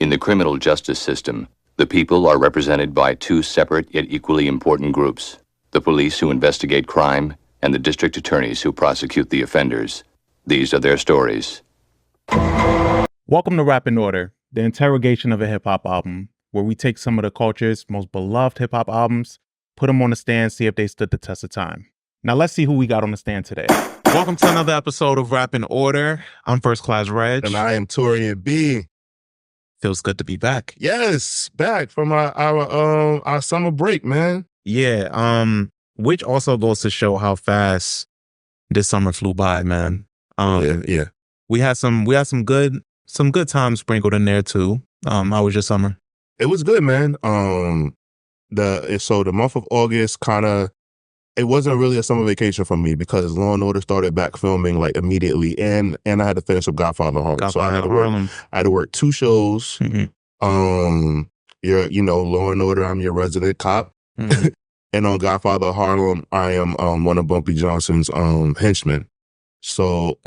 In the criminal justice system, the people are represented by two separate yet equally important groups: the police who investigate crime and the district attorneys who prosecute the offenders. These are their stories. Welcome to Rap in Order, the interrogation of a hip-hop album, where we take some of the culture's most beloved hip-hop albums, put them on the stand, see if they stood the test of time. Now let's see who we got on the stand today. Welcome to another episode of Rap in Order. I'm First Class Regg. And I am Taurian B. Feels good to be back. Yes, back from our summer break, man. Yeah, which also goes to show how fast this summer flew by, man. Yeah. We had some good times sprinkled in there too. How was your summer? It was good, man. The month of August it wasn't really a summer vacation for me because Law and Order started back filming like immediately, and I had to finish up Godfather Harlem. So I had to work 2 shows. Mm-hmm. Law and Order, I'm your resident cop. Mm-hmm. And on Godfather Harlem, I am one of Bumpy Johnson's henchmen. So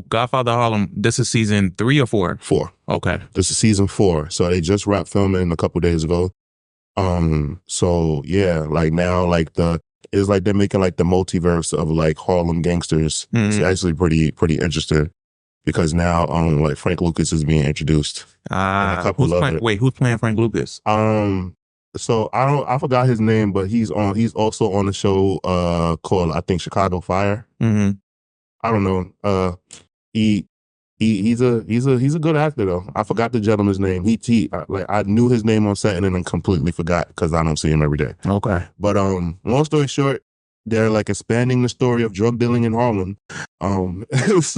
Godfather Harlem, this is season 3 or 4? 4. Okay. This is season 4. So they just wrapped filming a couple days ago. So yeah, like now, like it's like they're making like the multiverse of like Harlem gangsters. Mm-hmm. It's actually pretty interesting because now like Frank Lucas is being introduced. Who's playing Frank Lucas? So I forgot his name, but he's also on the show called, I think, Chicago Fire. Mm-hmm. I don't know. He's a good actor though. I forgot the gentleman's name. I knew his name on set and then completely forgot because I don't see him every day. Okay. But long story short, they're like expanding the story of drug dealing in Harlem. So it's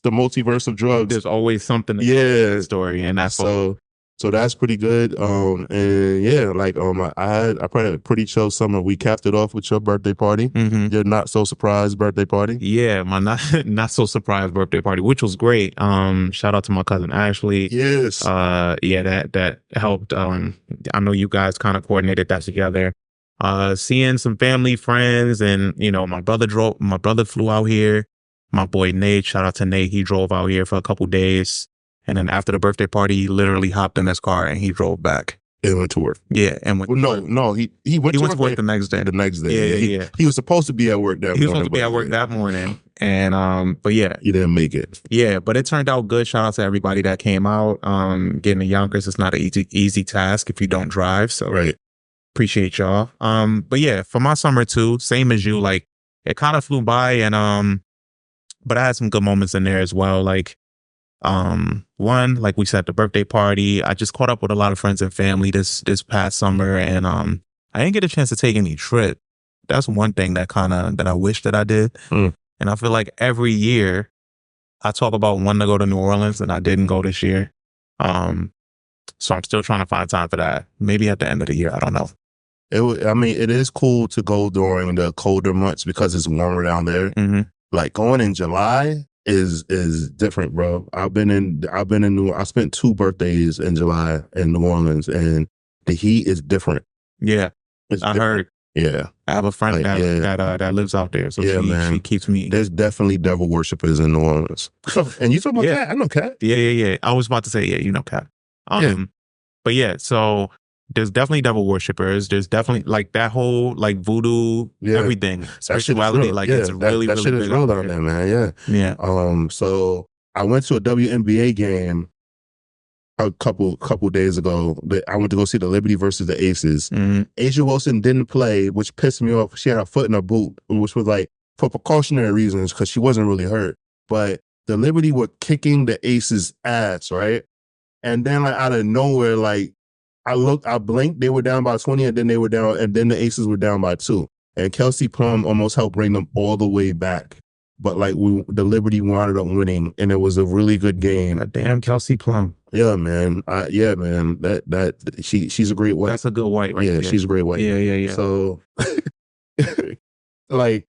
the multiverse of drugs. There's always something to the story, and that's so that's pretty good. And yeah, like I had a pretty chill summer. We capped it off with your birthday party. Mm-hmm. Your not so surprised birthday party. Yeah, my not so surprised birthday party, which was great. Shout out to my cousin Ashley. Yes. That helped. I know you guys kind of coordinated that together. Seeing some family, friends, and my brother flew out here. My boy Nate, shout out to Nate. He drove out here for a couple days. And then after the birthday party, he literally hopped in his car and he drove back. And went to work. Yeah, and he went to work the next day. The next day. Yeah. He was supposed to be at work that morning. He was supposed to be at work that morning. And but yeah. He didn't make it. Yeah, but it turned out good. Shout out to everybody that came out. Getting to Yonkers is not an easy task if you don't drive. So right. Appreciate y'all. But yeah, for my summer too, same as you, like it kind of flew by and but I had some good moments in there as well. Like one, like we said, the birthday party. I just caught up with a lot of friends and family this past summer, and I didn't get a chance to take any trip. That's one thing that I wish that I did. And I feel like every year I talk about wanting to go to New Orleans, and I didn't go this year. So I'm still trying to find time for that. Maybe at the end of the year. I don't know. It is cool to go during the colder months because it's warmer down there. Mm-hmm. Like going in July is different, bro. I spent 2 birthdays in July in New Orleans, and the heat is different. Yeah, I heard. Yeah, I have a friend that lives out there, so she keeps me. There's definitely devil worshippers in New Orleans. And you talking about Cat? I know Cat. Yeah. I was about to say, Cat. But yeah, so there's definitely devil worshippers. There's definitely like that whole like voodoo, everything, spirituality. Like it's really that shit is real down there, man. Yeah. So I went to a WNBA game a couple days ago. I went to go see the Liberty versus the Aces. Mm-hmm. Asia Wilson didn't play, which pissed me off. She had her foot in her boot, which was like for precautionary reasons because she wasn't really hurt. But the Liberty were kicking the Aces' ass, right? And then like out of nowhere, like I blinked, they were down by 20, and then they were down, and then the Aces were down by 2. And Kelsey Plum almost helped bring them all the way back. But like the Liberty wound up winning, and it was a really good game. Damn Kelsey Plum. Yeah, man. That she's a great white. That's a good white, right? Yeah, she's a great white. Yeah. So, like,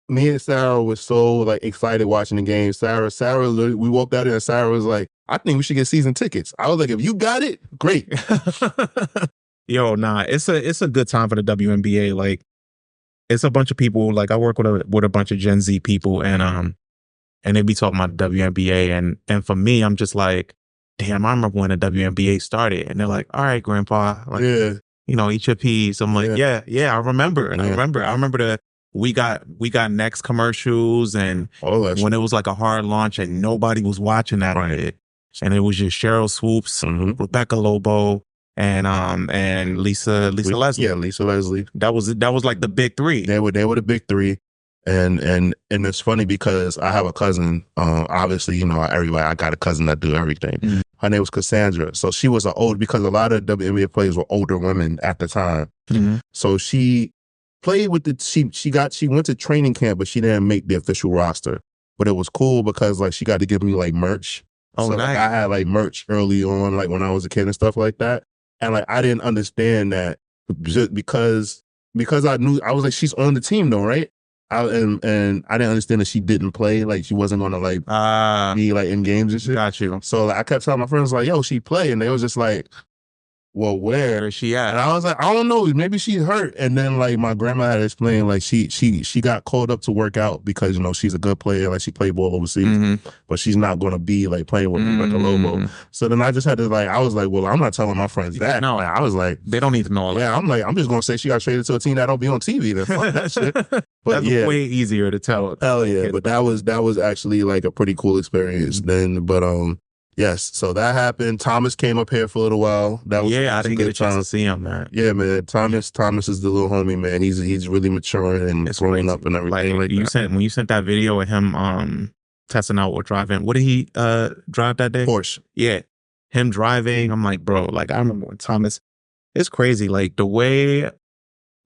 me and Sarah was so like excited watching the game. Sarah, we walked out there and Sarah was like, I think we should get season tickets. I was like, if you got it, great. Yo, nah, it's a good time for the WNBA. Like, it's a bunch of people. Like, I work with a bunch of Gen Z people, and they be talking about the WNBA, and for me, I'm just like, damn, I remember when the WNBA started. And they're like, all right, grandpa, like, Yeah. you know, eat your peas. I'm like, yeah, I remember. Yeah. I remember we got Next commercials, and All that when shit. it was like a hard launch and nobody was watching that shit. And it was just Cheryl Swoops, Rebecca Lobo, and Lisa Leslie. Yeah, Lisa Leslie. That was like the big three. They were the big three. And it's funny because I have a cousin, obviously, you know, everybody, I got a cousin that do everything. Her name was Cassandra. So she was because a lot of WNBA players were older women at the time. So she played with she went to training camp, but she didn't make the official roster. But it was cool because like she got to give me like merch. Oh, so nice. like, I had like merch early on, like when I was a kid and stuff like that. And like I didn't understand that just because I knew, I was like, she's on the team though, right? And I didn't understand that she didn't play, like she wasn't gonna like be like in games and shit. Got you. So like, I kept telling my friends like, yo, she play, and they was just like, well, where is she at? And I was like, I don't know, maybe she's hurt. And then like my grandma had explained like she got called up to work out because, you know, she's a good player, like she played ball overseas, but she's not gonna be like playing with Rebecca Lobo. So then I just had to like, I was like, well, I'm not telling my friends that. No, like, I was like, they don't need to know all that. yeah, I'm like, I'm just gonna say she got traded to a team that don't be on TV. Then fuck that shit. But that's yeah, way easier to tell. hell yeah. But that was actually like a pretty cool experience then. But yes, so that happened. Thomas came up here for a little while. That was I didn't get a chance time to see him, man. Yeah, man. Thomas is the little homie, man. He's really maturing and growing up and everything. Like you that. when you sent that video of him testing out or driving. What did he drive that day? Porsche. Yeah, him driving. I'm like, bro. Like I remember when Thomas. It's crazy. Like the way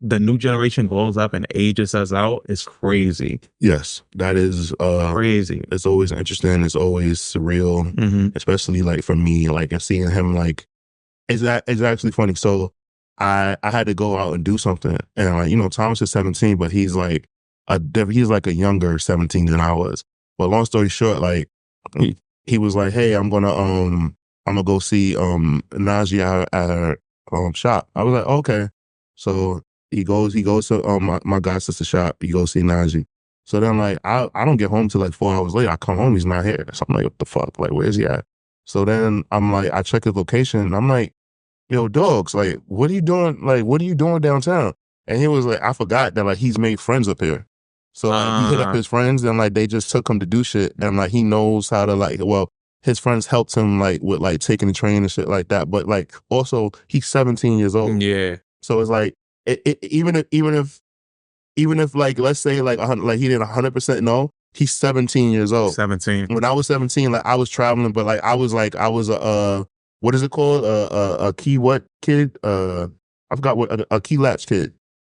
the new generation grows up and ages us out is crazy. Yes, that is crazy. It's always interesting. It's always surreal, especially like for me, like and seeing him like it's actually funny. So I had to go out and do something, and like, you know, Thomas is 17, but he's like a younger 17 than I was. But long story short, like he was like, hey, I'm gonna go see Najee at her shop. I was like, okay. So he goes to my god sister's shop. He goes see Najee. So then like I don't get home till like 4 hours later. I come home, he's not here. So I'm like, what the fuck? Like, where's he at? So then I'm like, I check his location and I'm like, yo, dogs, like, what are you doing? Like, what are you doing downtown? And he was like, I forgot that like he's made friends up here. So like, he hit up his friends and like they just took him to do shit. And like he knows how to like, well, his friends helped him like with like taking the train and shit like that. But like also he's 17 years old. Yeah. So it's like even if like let's say like he didn't 100% know, he's 17 years old. 17. When I was 17, like I was traveling, but like I was a what is it called? A key what kid? I forgot what a key latch kid.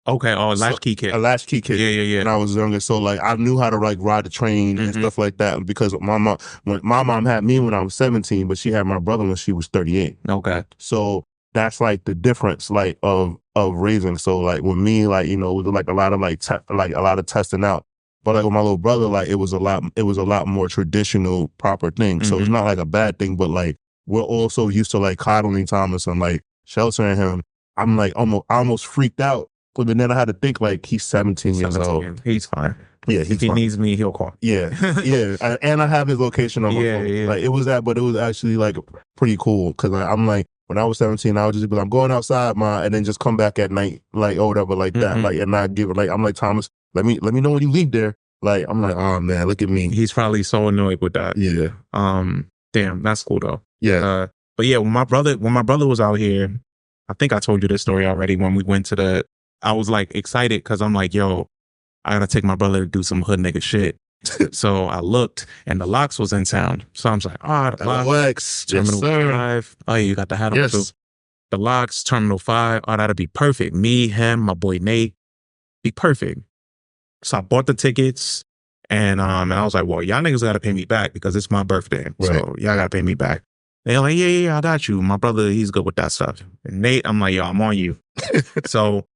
Okay, latchkey kid. A latchkey kid. Yeah. When I was younger, so like I knew how to like ride the train and stuff like that because my mom had me when I was 17, but she had my brother when she was 38. Okay. So that's like the difference like of raising. So like with me, like, you know, it was like a lot of like a lot of testing out. But like with my little brother, like it was a lot more traditional, proper thing. So it's not like a bad thing, but like we're also used to like coddling Thomas and like sheltering him. I'm like almost freaked out. But then I had to think like he's 17 years old. He's fine. Yeah, if he needs me, he'll call. Yeah. And I have his location on my phone. Yeah. Like it was actually like pretty cool because I'm like, when I was 17, I would just be like, I'm going outside, and then just come back at night, like or whatever, like that, like, and not give it. Like I'm like, Thomas, let me know when you leave there. Like I'm like, oh man, look at me. He's probably so annoyed with that. Yeah. Damn, that's cool though. Yeah. But yeah, when my brother was out here, I think I told you this story already. When we went to I was like excited because I'm like, yo, I gotta take my brother to do some hood nigga shit. So I looked and the Locks was in town. So I was like, the Locks, Terminal yes, 5. Oh, you got the hat on too. The Locks, Terminal 5. Oh, that'd be perfect. Me, him, my boy Nate, be perfect. So I bought the tickets and I was like, well, y'all niggas gotta pay me back because it's my birthday. Right. So y'all gotta pay me back. They're like, yeah, I got you. My brother, he's good with that stuff. And Nate, I'm like, yo, I'm on you. So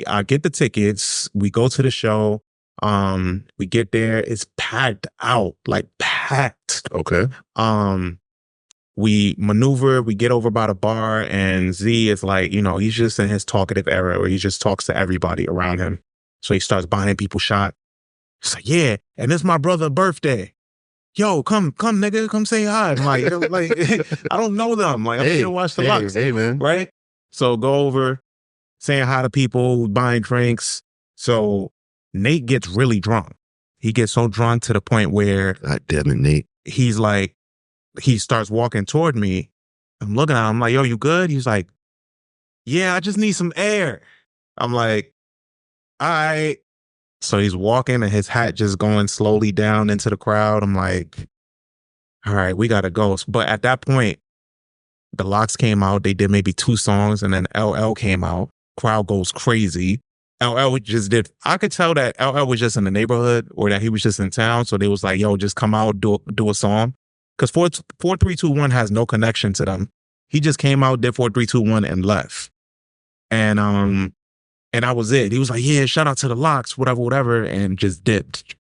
I get the tickets. We go to the show. We get there. It's packed out, like packed. Okay. We maneuver. We get over by the bar, and Z is like, you know, he's just in his talkative era where he just talks to everybody around him. So he starts buying people shot. He's like, yeah, and it's my brother's birthday. yo, come, nigga, come say hi. I'm like, I don't know them. Like, I'm here to watch the Lux. Hey, man. Right? So go over, saying hi to people, buying drinks. So Nate gets really drunk. He gets so drunk to the point where God damn it, Nate. he's like, he starts walking toward me. I'm looking at him, I'm like, yo, you good? He's like, yeah, I just need some air. I'm like, all right. So he's walking and his hat just going slowly down into the crowd. I'm like, all right, we gotta go. But at that point, the Locks came out. They did maybe 2 songs, and then LL came out. Crowd goes crazy. LL just did. I could tell that LL was just in the neighborhood or that he was just in town. So they was like, "Yo, just come out, do a song." Because 4-3-2-1 has no connection to them. He just came out, did 4-3-2-1, and left. And that was it. He was like, "Yeah, shout out to the Locks, whatever," and just dipped.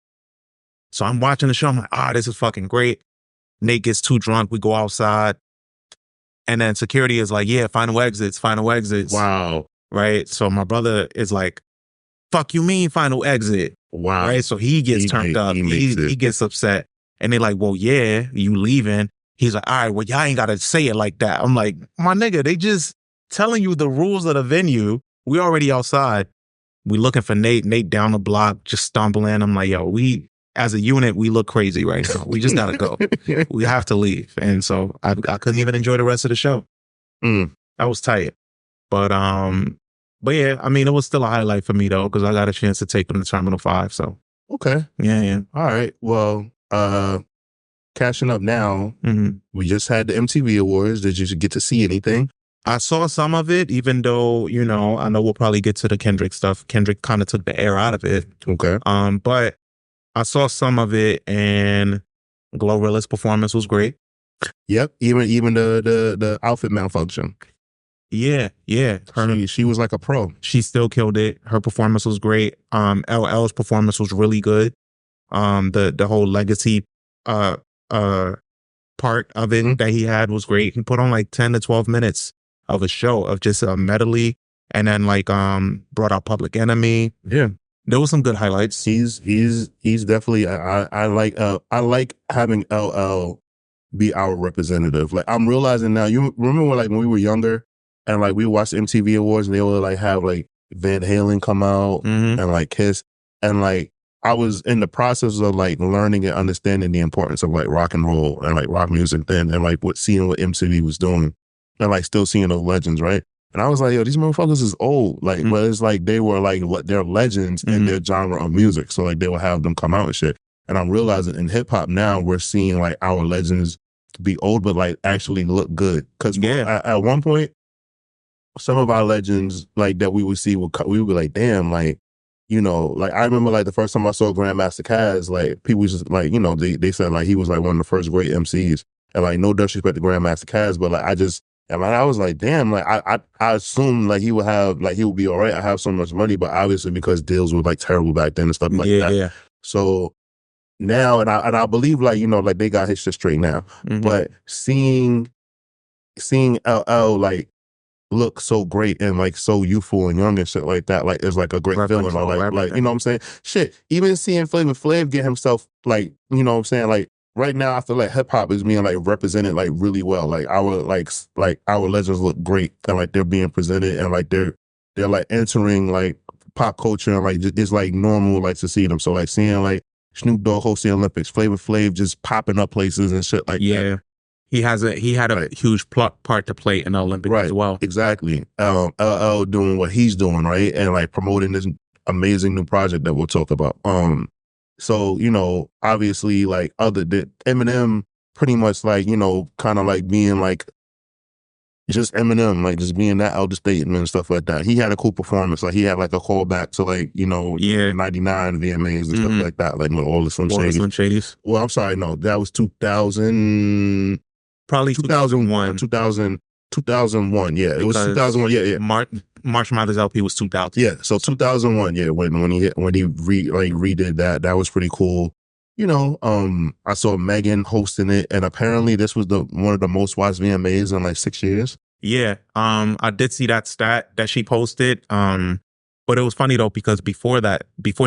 So I'm watching the show. I'm like, this is fucking great. Nate gets too drunk. We go outside. And then security is like, yeah, final exits. Wow. Right? So my brother is like, fuck you mean final exit? Wow. Right? So he gets turned up. He gets upset. And they're like, well, yeah, you leaving. He's like, all right, well, y'all ain't got to say it like that. I'm like, my nigga, they just telling you the rules of the venue. We already outside. We looking for Nate. Nate down the block, just stumbling. I'm like, yo, as a unit, we look crazy right now. We just got to go. We have to leave. And so I couldn't even enjoy the rest of the show. That was tight. But yeah, I mean, it was still a highlight for me though, because I got a chance to take them to Terminal 5. So okay. Yeah. All right. Well, catching up now, we just had the MTV Awards. Did you get to see anything? I saw some of it, even though, I know we'll probably get to the Kendrick stuff. Kendrick kind of took the air out of it. Okay. But I saw some of it, and Glorilla's performance was great. Yep, even the outfit malfunction. Yeah. She was like a pro. She still killed it. Her performance was great. LL's performance was really good. The whole legacy part of it that he had was great. He put on like 10 to 12 minutes of a show of just a medley, and then brought out Public Enemy. Yeah. There was some good highlights. He's definitely I like having LL be our representative. Like I'm realizing now, you remember when we were younger and we watched MTV Awards and they would have Van Halen come out and Kiss, and I was in the process of learning and understanding the importance of rock and roll and rock music then, and seeing what MTV was doing and still seeing those legends, right? And I was like, yo, these motherfuckers is old. But it's they were they're legends in their genre of music. So they will have them come out and shit. And I'm realizing in hip hop now, we're seeing our legends be old, but actually look good. Cause at one point, some of our legends that we would see, we would be like, damn, I remember the first time I saw Grandmaster Caz, people just they said he was one of the first great MCs. And no disrespect to Grandmaster Caz, but I was like, damn, I assumed he would have, he would be all right. I have so much money, but obviously because deals were terrible back then and stuff that. Yeah. So now, and I believe they got his shit straight now, but seeing LL look so great and so youthful and young and shit like that, is a great feeling. You know what I'm saying? Shit, even seeing Flavor Flav get himself you know what I'm saying? Right now, I feel hip hop is being represented really well. Our legends look great and they're being presented and they're entering pop culture and it's normal to see them. So seeing Snoop Dogg host the Olympics, Flavor Flav just popping up places and shit that. He had a huge part to play in the Olympics as well. Exactly. LL doing what he's doing, right, and promoting this amazing new project that we'll talk about. So, obviously, other than Eminem, pretty much kind of being just Eminem, just being that elder statesman and stuff like that. He had a cool performance. He had a callback to 99 VMAs and stuff like that, with all the Slim Shadys. Well, I'm sorry, no, that was 2000. Probably 2001. 2001, yeah. It was 2001, yeah. March Mathers LP was 2000. Yeah, so 2001, yeah, when he redid that was pretty cool. I saw Megan hosting it, and apparently this was one of the most watched VMAs in 6 years. Yeah, I did see that stat that she posted. But it was funny though, because before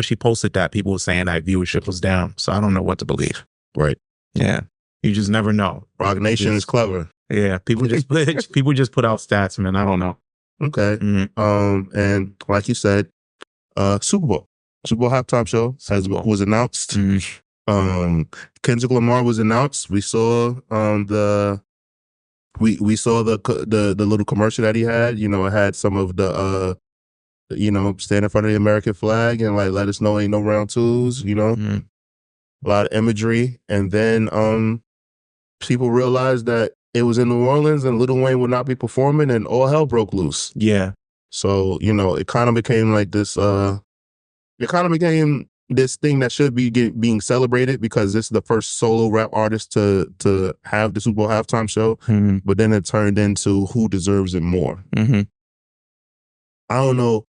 she posted that, people were saying that viewership was down. So I don't know what to believe. Right. Yeah. You just never know. Rock Nation is clever. Yeah. People just put out stats, man. I don't know. Okay. Mm-hmm. And like you said, Super Bowl halftime show was announced. Mm-hmm. Kendrick Lamar was announced. We saw we saw the little commercial that he had. You know, it had some of the stand in front of the American flag and like let us know ain't no round twos. You know, a lot of imagery, and then people realized that it was in New Orleans and Lil Wayne would not be performing, and all hell broke loose. Yeah. So it kind of became like this. It kind of became this thing that should be being celebrated because this is the first solo rap artist to have the Super Bowl halftime show. Mm-hmm. But then it turned into who deserves it more. Mm-hmm. I don't know.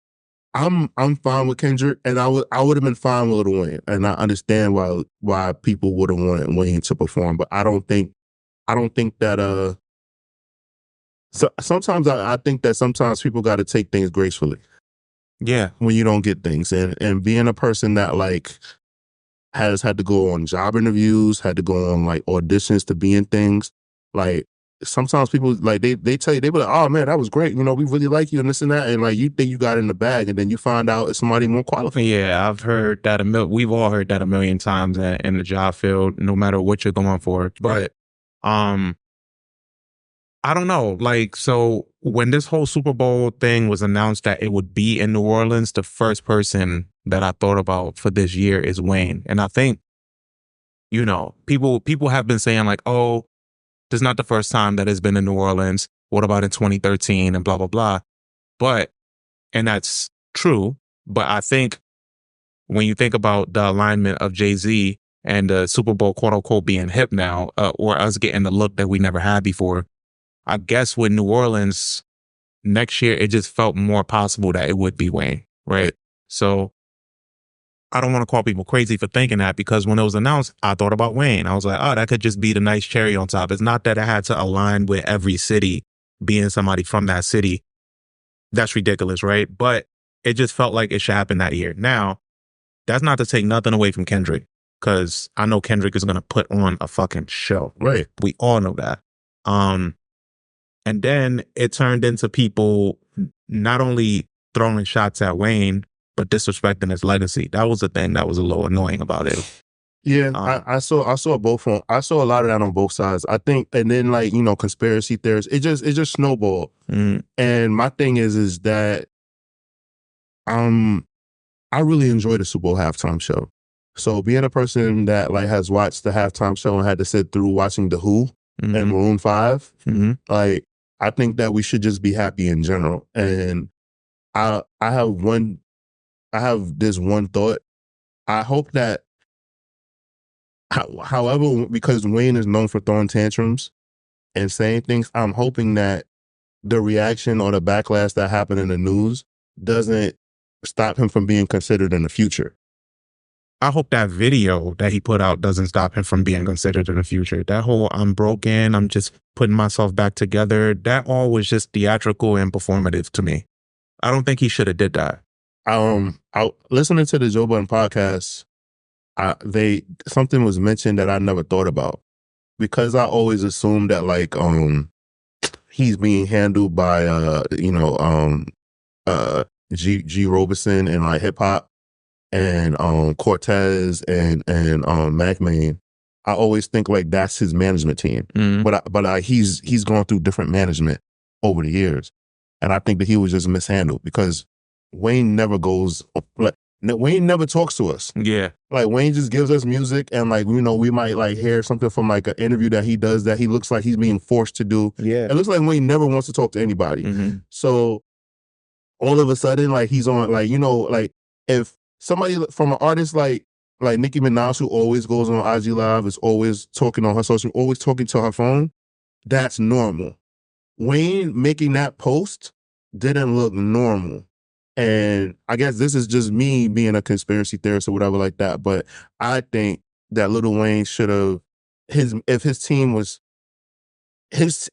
I'm fine with Kendrick, and I would have been fine with Lil Wayne, and I understand why people would have wanted Wayne to perform, but I don't think that So sometimes I think that sometimes people got to take things gracefully. Yeah. When you don't get things, and being a person that like has had to go on job interviews, had to go on like auditions to be in things, like sometimes people like they tell you, they be like, oh man, that was great, we really like you and this and that, and like you think you got in the bag, and then you find out it's somebody more qualified. Yeah, I've heard that we've all heard that a million times in the job field, no matter what you're going for. But I don't know. Like, so when this whole Super Bowl thing was announced that it would be in New Orleans, the first person that I thought about for this year is Wayne. And I think, people have been saying like, oh, this is not the first time that it's been in New Orleans. What about in 2013 and blah, blah, blah. And that's true. But I think when you think about the alignment of Jay-Z and the Super Bowl, quote unquote, being hip now, or us getting the look that we never had before, I guess with New Orleans next year, it just felt more possible that it would be Wayne, right? So I don't want to call people crazy for thinking that, because when it was announced, I thought about Wayne. I was like, oh, that could just be the nice cherry on top. It's not that it had to align with every city being somebody from that city. That's ridiculous, right? But it just felt like it should happen that year. Now, that's not to take nothing away from Kendrick, because I know Kendrick is going to put on a fucking show. Right. We all know that. And then it turned into people not only throwing shots at Wayne, but disrespecting his legacy. That was the thing that was a little annoying about it. Yeah, I saw both I saw a lot of that on both sides. I think, and then like, conspiracy theories, it just snowballed. And my thing is that I really enjoy the Super Bowl halftime show. So being a person that like has watched the halftime show and had to sit through watching The Who and Maroon 5, like I think that we should just be happy in general. And I have this one thought. I hope that, however, because Wayne is known for throwing tantrums and saying things, I'm hoping that the reaction or the backlash that happened in the news doesn't stop him from being considered in the future. I hope that video that he put out doesn't stop him from being considered in the future. That whole I'm broken, I'm just putting myself back together, that all was just theatrical and performative to me. I don't think he should have did that. Listening to the Joe Budden podcast, something was mentioned that I never thought about, because I always assumed that like he's being handled by G Robeson and like hip hop, and Cortez and Mac Main. I always think like that's his management team, but he's gone through different management over the years, and I think that he was just mishandled, because Wayne never goes like Wayne never talks to us. Yeah, like Wayne just gives us music, and like we might like hear something from like an interview that he does that he looks like he's being forced to do. Yeah, it looks like Wayne never wants to talk to anybody. So all of a sudden, like he's on like like if somebody from an artist like Nicki Minaj, who always goes on IG Live, is always talking on her social, always talking to her phone, that's normal. Wayne making that post didn't look normal. And I guess this is just me being a conspiracy theorist or whatever like that, but I think that Lil Wayne should have, if his team was, his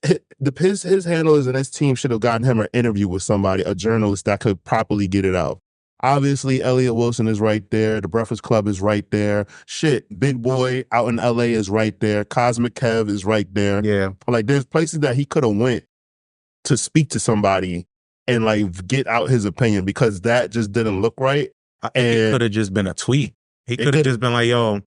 handlers and his team should have gotten him an interview with somebody, a journalist that could properly get it out. Obviously, Elliot Wilson is right there. The Breakfast Club is right there. Shit, Big Boy out in LA is right there. Cosmic Kev is right there. Yeah. Like, there's places that he could have went to speak to somebody and like get out his opinion, because that just didn't look right. It could have just been a tweet. He could have just been like, yo,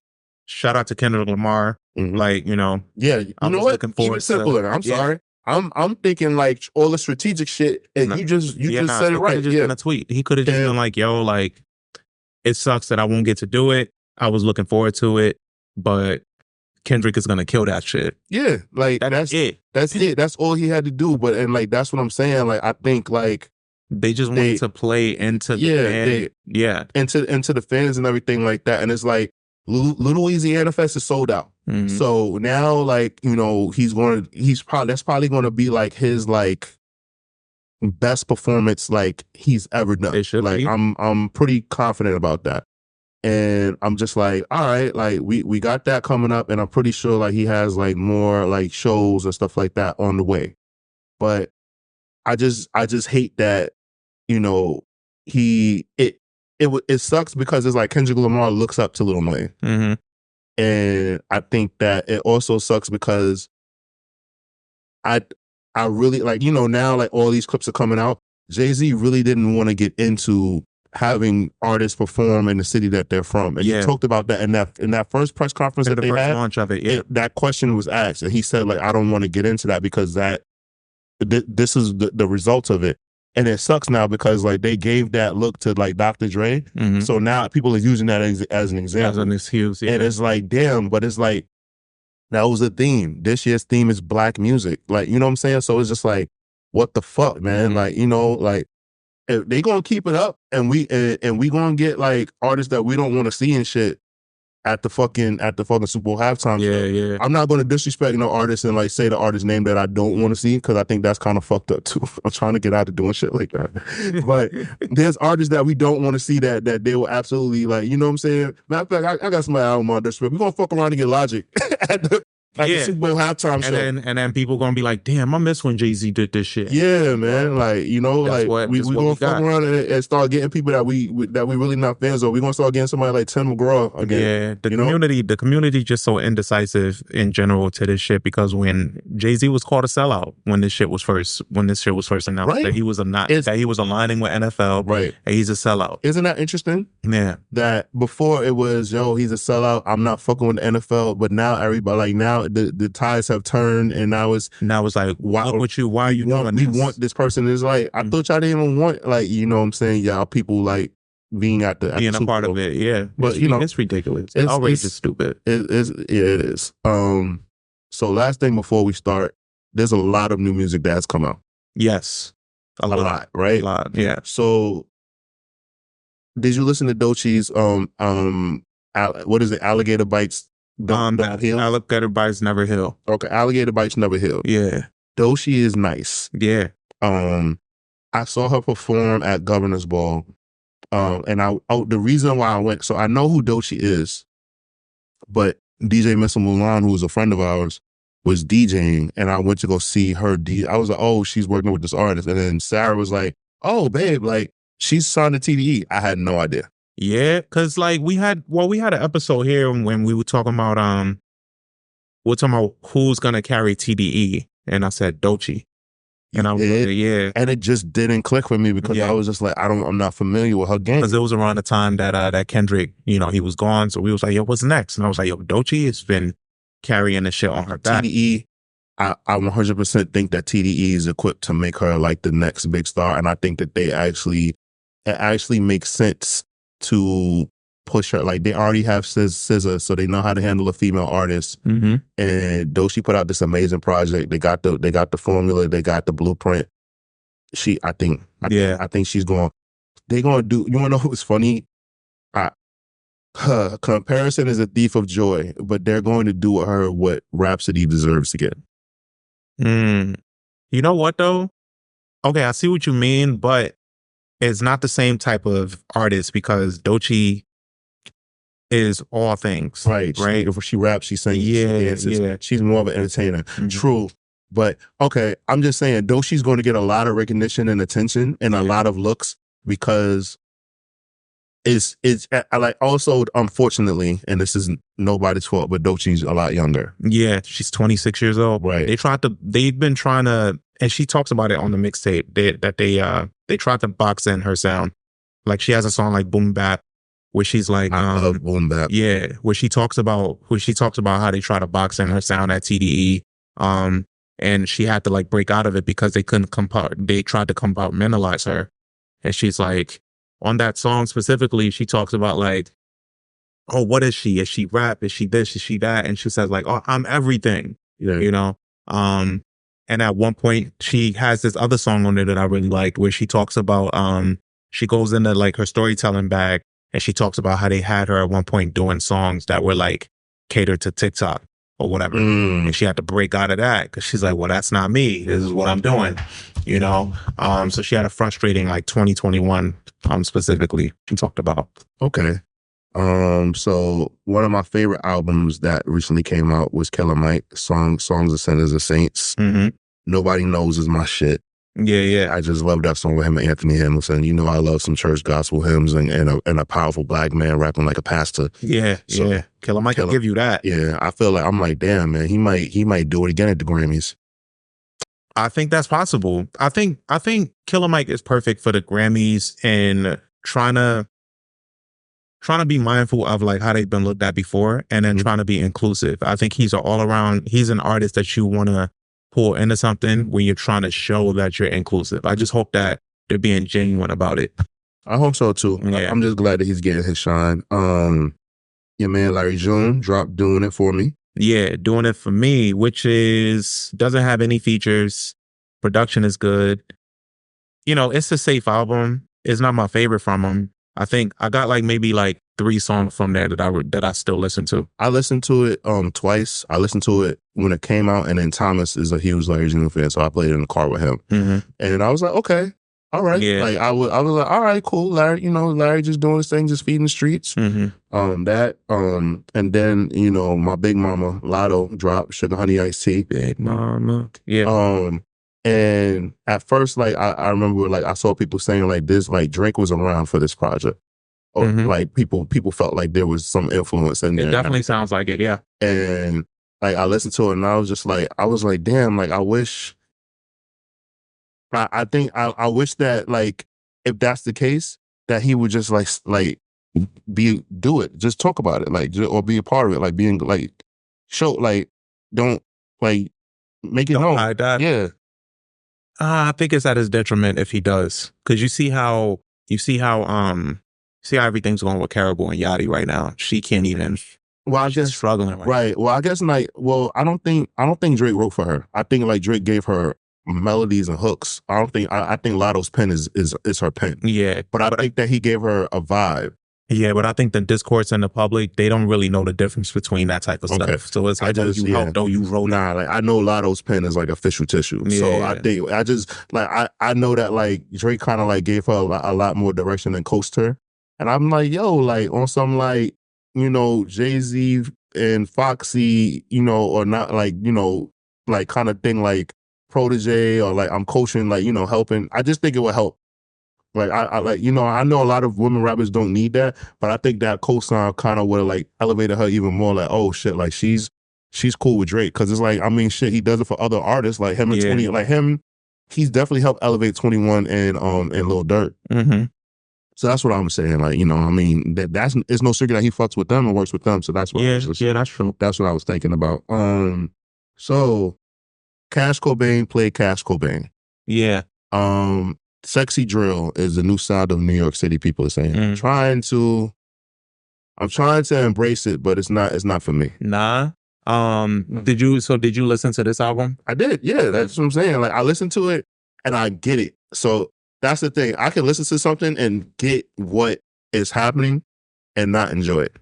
shout out to Kendrick Lamar. Like, you know. Yeah, you know what? Looking forward Even simpler. I'm sorry. I'm thinking like all the strategic shit, and you just said it right. Just been a tweet. He could have just been like, yo, like, it sucks that I won't get to do it. I was looking forward to it, but Kendrick is gonna kill that shit. Yeah, like that's it. That's it. That's all he had to do. But and like that's what I'm saying. Like I think like they just wanted to play into into the fans and everything like that. And it's like Louisiana Fest is sold out. So now like, you know, that's probably going to be like his like best performance like he's ever done. It should like be. I'm pretty confident about that. And I'm just like, all right, like we got that coming up, and I'm pretty sure like he has like more like shows and stuff like that on the way. But I just hate that, you know, it sucks because it's like Kendrick Lamar looks up to Lil Wayne. And I think that it also sucks because I really like, you know, now like all these clips are coming out. Jay-Z really didn't want to get into having artists perform in the city that they're from. And he talked about that in that first press conference that they had. Launch of it, that question was asked, and he said like, I don't want to get into that because this is the results of it. And it sucks now because like they gave that look to like Dr. Dre. So now people are using that as an example. As an excuse, And it's like, damn, but it's like, that was the theme. This year's theme is Black music. Like, you know what I'm saying? So it's just like, what the fuck, man? Like, you know, like, if they gonna keep it up and we gonna get like artists that we don't want to see and shit at the fucking Super Bowl halftime show. I'm not gonna disrespect no artist and like say the artist name that I don't want to see, because I think that's kind of fucked up too. I'm trying to get out of doing shit like that. But there's artists that we don't want to see that they will absolutely like, you know what I'm saying? Matter of fact, I got somebody out on this. We're gonna fuck around and get Logic at the Super Bowl halftime show. And then people gonna be like, damn, I miss when Jay-Z did this shit. Yeah, man. Like, you know, that's like we gonna fuck around and start getting people that we really not fans of. We gonna start getting somebody like Tim McGraw again. Yeah, the community just so indecisive in general to this shit, because when Jay-Z was called a sellout when this shit was first announced, that he was that he was aligning with NFL, right? And he's a sellout. Isn't that interesting? Yeah. That before it was, yo, he's a sellout, I'm not fucking with the NFL, but now everybody like now the tides have turned, and now it's like, why are you doing this? We want this person. Is like, I thought y'all didn't even want, like, you know what I'm saying, y'all people like being at the a part of it. Yeah, but you know, it's ridiculous. It's outrageous, stupid. It is. So last thing before we start, there's a lot of new music that's come out. Yes, a lot, right? A lot, yeah. So did you listen to Doechie's what is it? Alligator Bites. Alligator Bites Never Heal. Okay, Alligator Bites Never Heal. Yeah. Doechii is nice. Yeah. I saw her perform at Governor's Ball. And the reason why I went, so I know who Doechii is, but DJ Missile Mulan, who was a friend of ours, was DJing, and I went to go see her. I was like, oh, she's working with this artist. And then Sarah was like, oh, babe, like, she's signed to TDE. I had no idea. Yeah, because like we had an episode here when we were talking about who's gonna carry TDE, and I said Doechii, and I was like, yeah, and it just didn't click for me because I was just like, I'm not familiar with her game, because it was around the time that Kendrick, you know, he was gone, so we was like, yo, what's next? And I was like, yo, Doechii has been carrying the shit on her back. TDE, I 100% think that TDE is equipped to make her like the next big star, and I think that it actually makes sense to push her. Like, they already have SZA, so they know how to handle a female artist. And Doechii put out this amazing project. They got the formula, they got the blueprint. I think she's going. They're going to do. You want to know what's funny? Comparison is a thief of joy, but they're going to do with her what Rhapsody deserves to get. You know what though? Okay, I see what you mean, but it's not the same type of artist, because Doechii is all things. Right. She raps, she sings, she dances. She's more of an entertainer. True. But okay, I'm just saying Doechii's going to get a lot of recognition and attention and a lot of looks because it's I like also unfortunately, and this isn't nobody's fault, but Doechie's a lot younger. Yeah, she's 26 years old. Right. They've been trying to, and she talks about it on the mixtape they tried to box in her sound. Like she has a song like Boom Bap where she's like, I love Boom Bap. yeah, where she talks about how they try to box in her sound at TDE. And she had to like break out of it because they tried to compartmentalize her. And she's like, on that song specifically, she talks about like, oh, what is she? Is she rap? Is she this? Is she that? And she says like, oh, I'm everything, Yeah. you know? And at one point she has this other song on there that I really liked where she talks about, she goes into like her storytelling bag and she talks about how they had her at one point doing songs that were like catered to TikTok or whatever. And she had to break out of that because she's like, well, that's not me. This is what I'm doing, you know? So she had a frustrating like 2021 specifically she talked about. Okay. So one of my favorite albums that recently came out was Killer Mike, Songs of Sinners and Saints. Mm-hmm. Nobody Knows is my shit. Yeah. I just love that song with him and Anthony Hamilton. You know, I love some church gospel hymns and a powerful black man rapping like a pastor. Yeah. Killer Mike can give you that. Yeah, I feel like I'm like, damn, man, he might do it again at the Grammys. I think that's possible. I think Killer Mike is perfect for the Grammys and trying to be mindful of like how they've been looked at before and then trying to be inclusive. I think he's an artist that you want to pull into something when you're trying to show that you're inclusive. I just hope that they're being genuine about it. I hope so too. Yeah. I'm just glad that he's getting his shine. Your man Larry June dropped Doing It For Me. Yeah, Doing It For Me, which doesn't have any features. Production is good. You know, it's a safe album. It's not my favorite from him. I think I got like maybe like 3 songs from there that I still listen to. I listened to it twice. I listened to it when it came out, and then Thomas is a huge Larry June fan, so I played it in the car with him. Mm-hmm. And I was like, okay, all right. Yeah. Like I was like, all right, cool. Larry, Larry just doing his thing, just feeding the streets. Mm-hmm. And then my big mama Lotto dropped Sugar Honey Iced Tea. Big mama. Yeah. And at first, like I remember, like I saw people saying like this, like Drake was around for this project, or like people felt like there was some influence in there. It definitely sounds like it, yeah. And like I listened to it, and I was like, damn, like I wish. I think I wish that like if that's the case, that he would just like do it, just talk about it, like or be a part of it, like being like show like don't like make it known. Hide that. Yeah. I think it's at his detriment if he does, because you see how everything's going with Caribou and Yachty right now. She can't even. Well, I she's guess struggling right. Well, I guess like, well, I don't think Drake wrote for her. I think like Drake gave her melodies and hooks. I think Lotto's pen is her pen. Yeah, but I think that he gave her a vibe. Yeah, but I think the discourse and the public, they don't really know the difference between that type of stuff. So it's like, you wrote. Nah, like I know Lotto's pen is like official tissue. Yeah. So I think I know that like Drake kind of like gave her a lot more direction than coached her. And I'm like, yo, like on some like, Jay-Z and Foxy, or not like, like kind of thing like Protege or like I'm coaching, like, helping. I just think it would help. Like I like, I know a lot of women rappers don't need that, but I think that cosign kind of would have like elevated her even more. Like, oh shit, like she's cool with Drake, because it's like, I mean, shit, he does it for other artists like him and 20, like him. He's definitely helped elevate 21 and Lil Durk. Mm-hmm. So that's what I'm saying. Like, I mean, that's it's no secret that he fucks with them and works with them. So that's what that's true. That's what I was thinking about. So Cash Cobain played Cash Cobain. Yeah. Sexy drill is the new sound of New York City, people are saying. I'm trying to embrace it, but it's not for me. Nah. Did you listen to this album? I did. Yeah, that's what I'm saying. Like I listened to it and I get it. So that's the thing. I can listen to something and get what is happening and not enjoy it.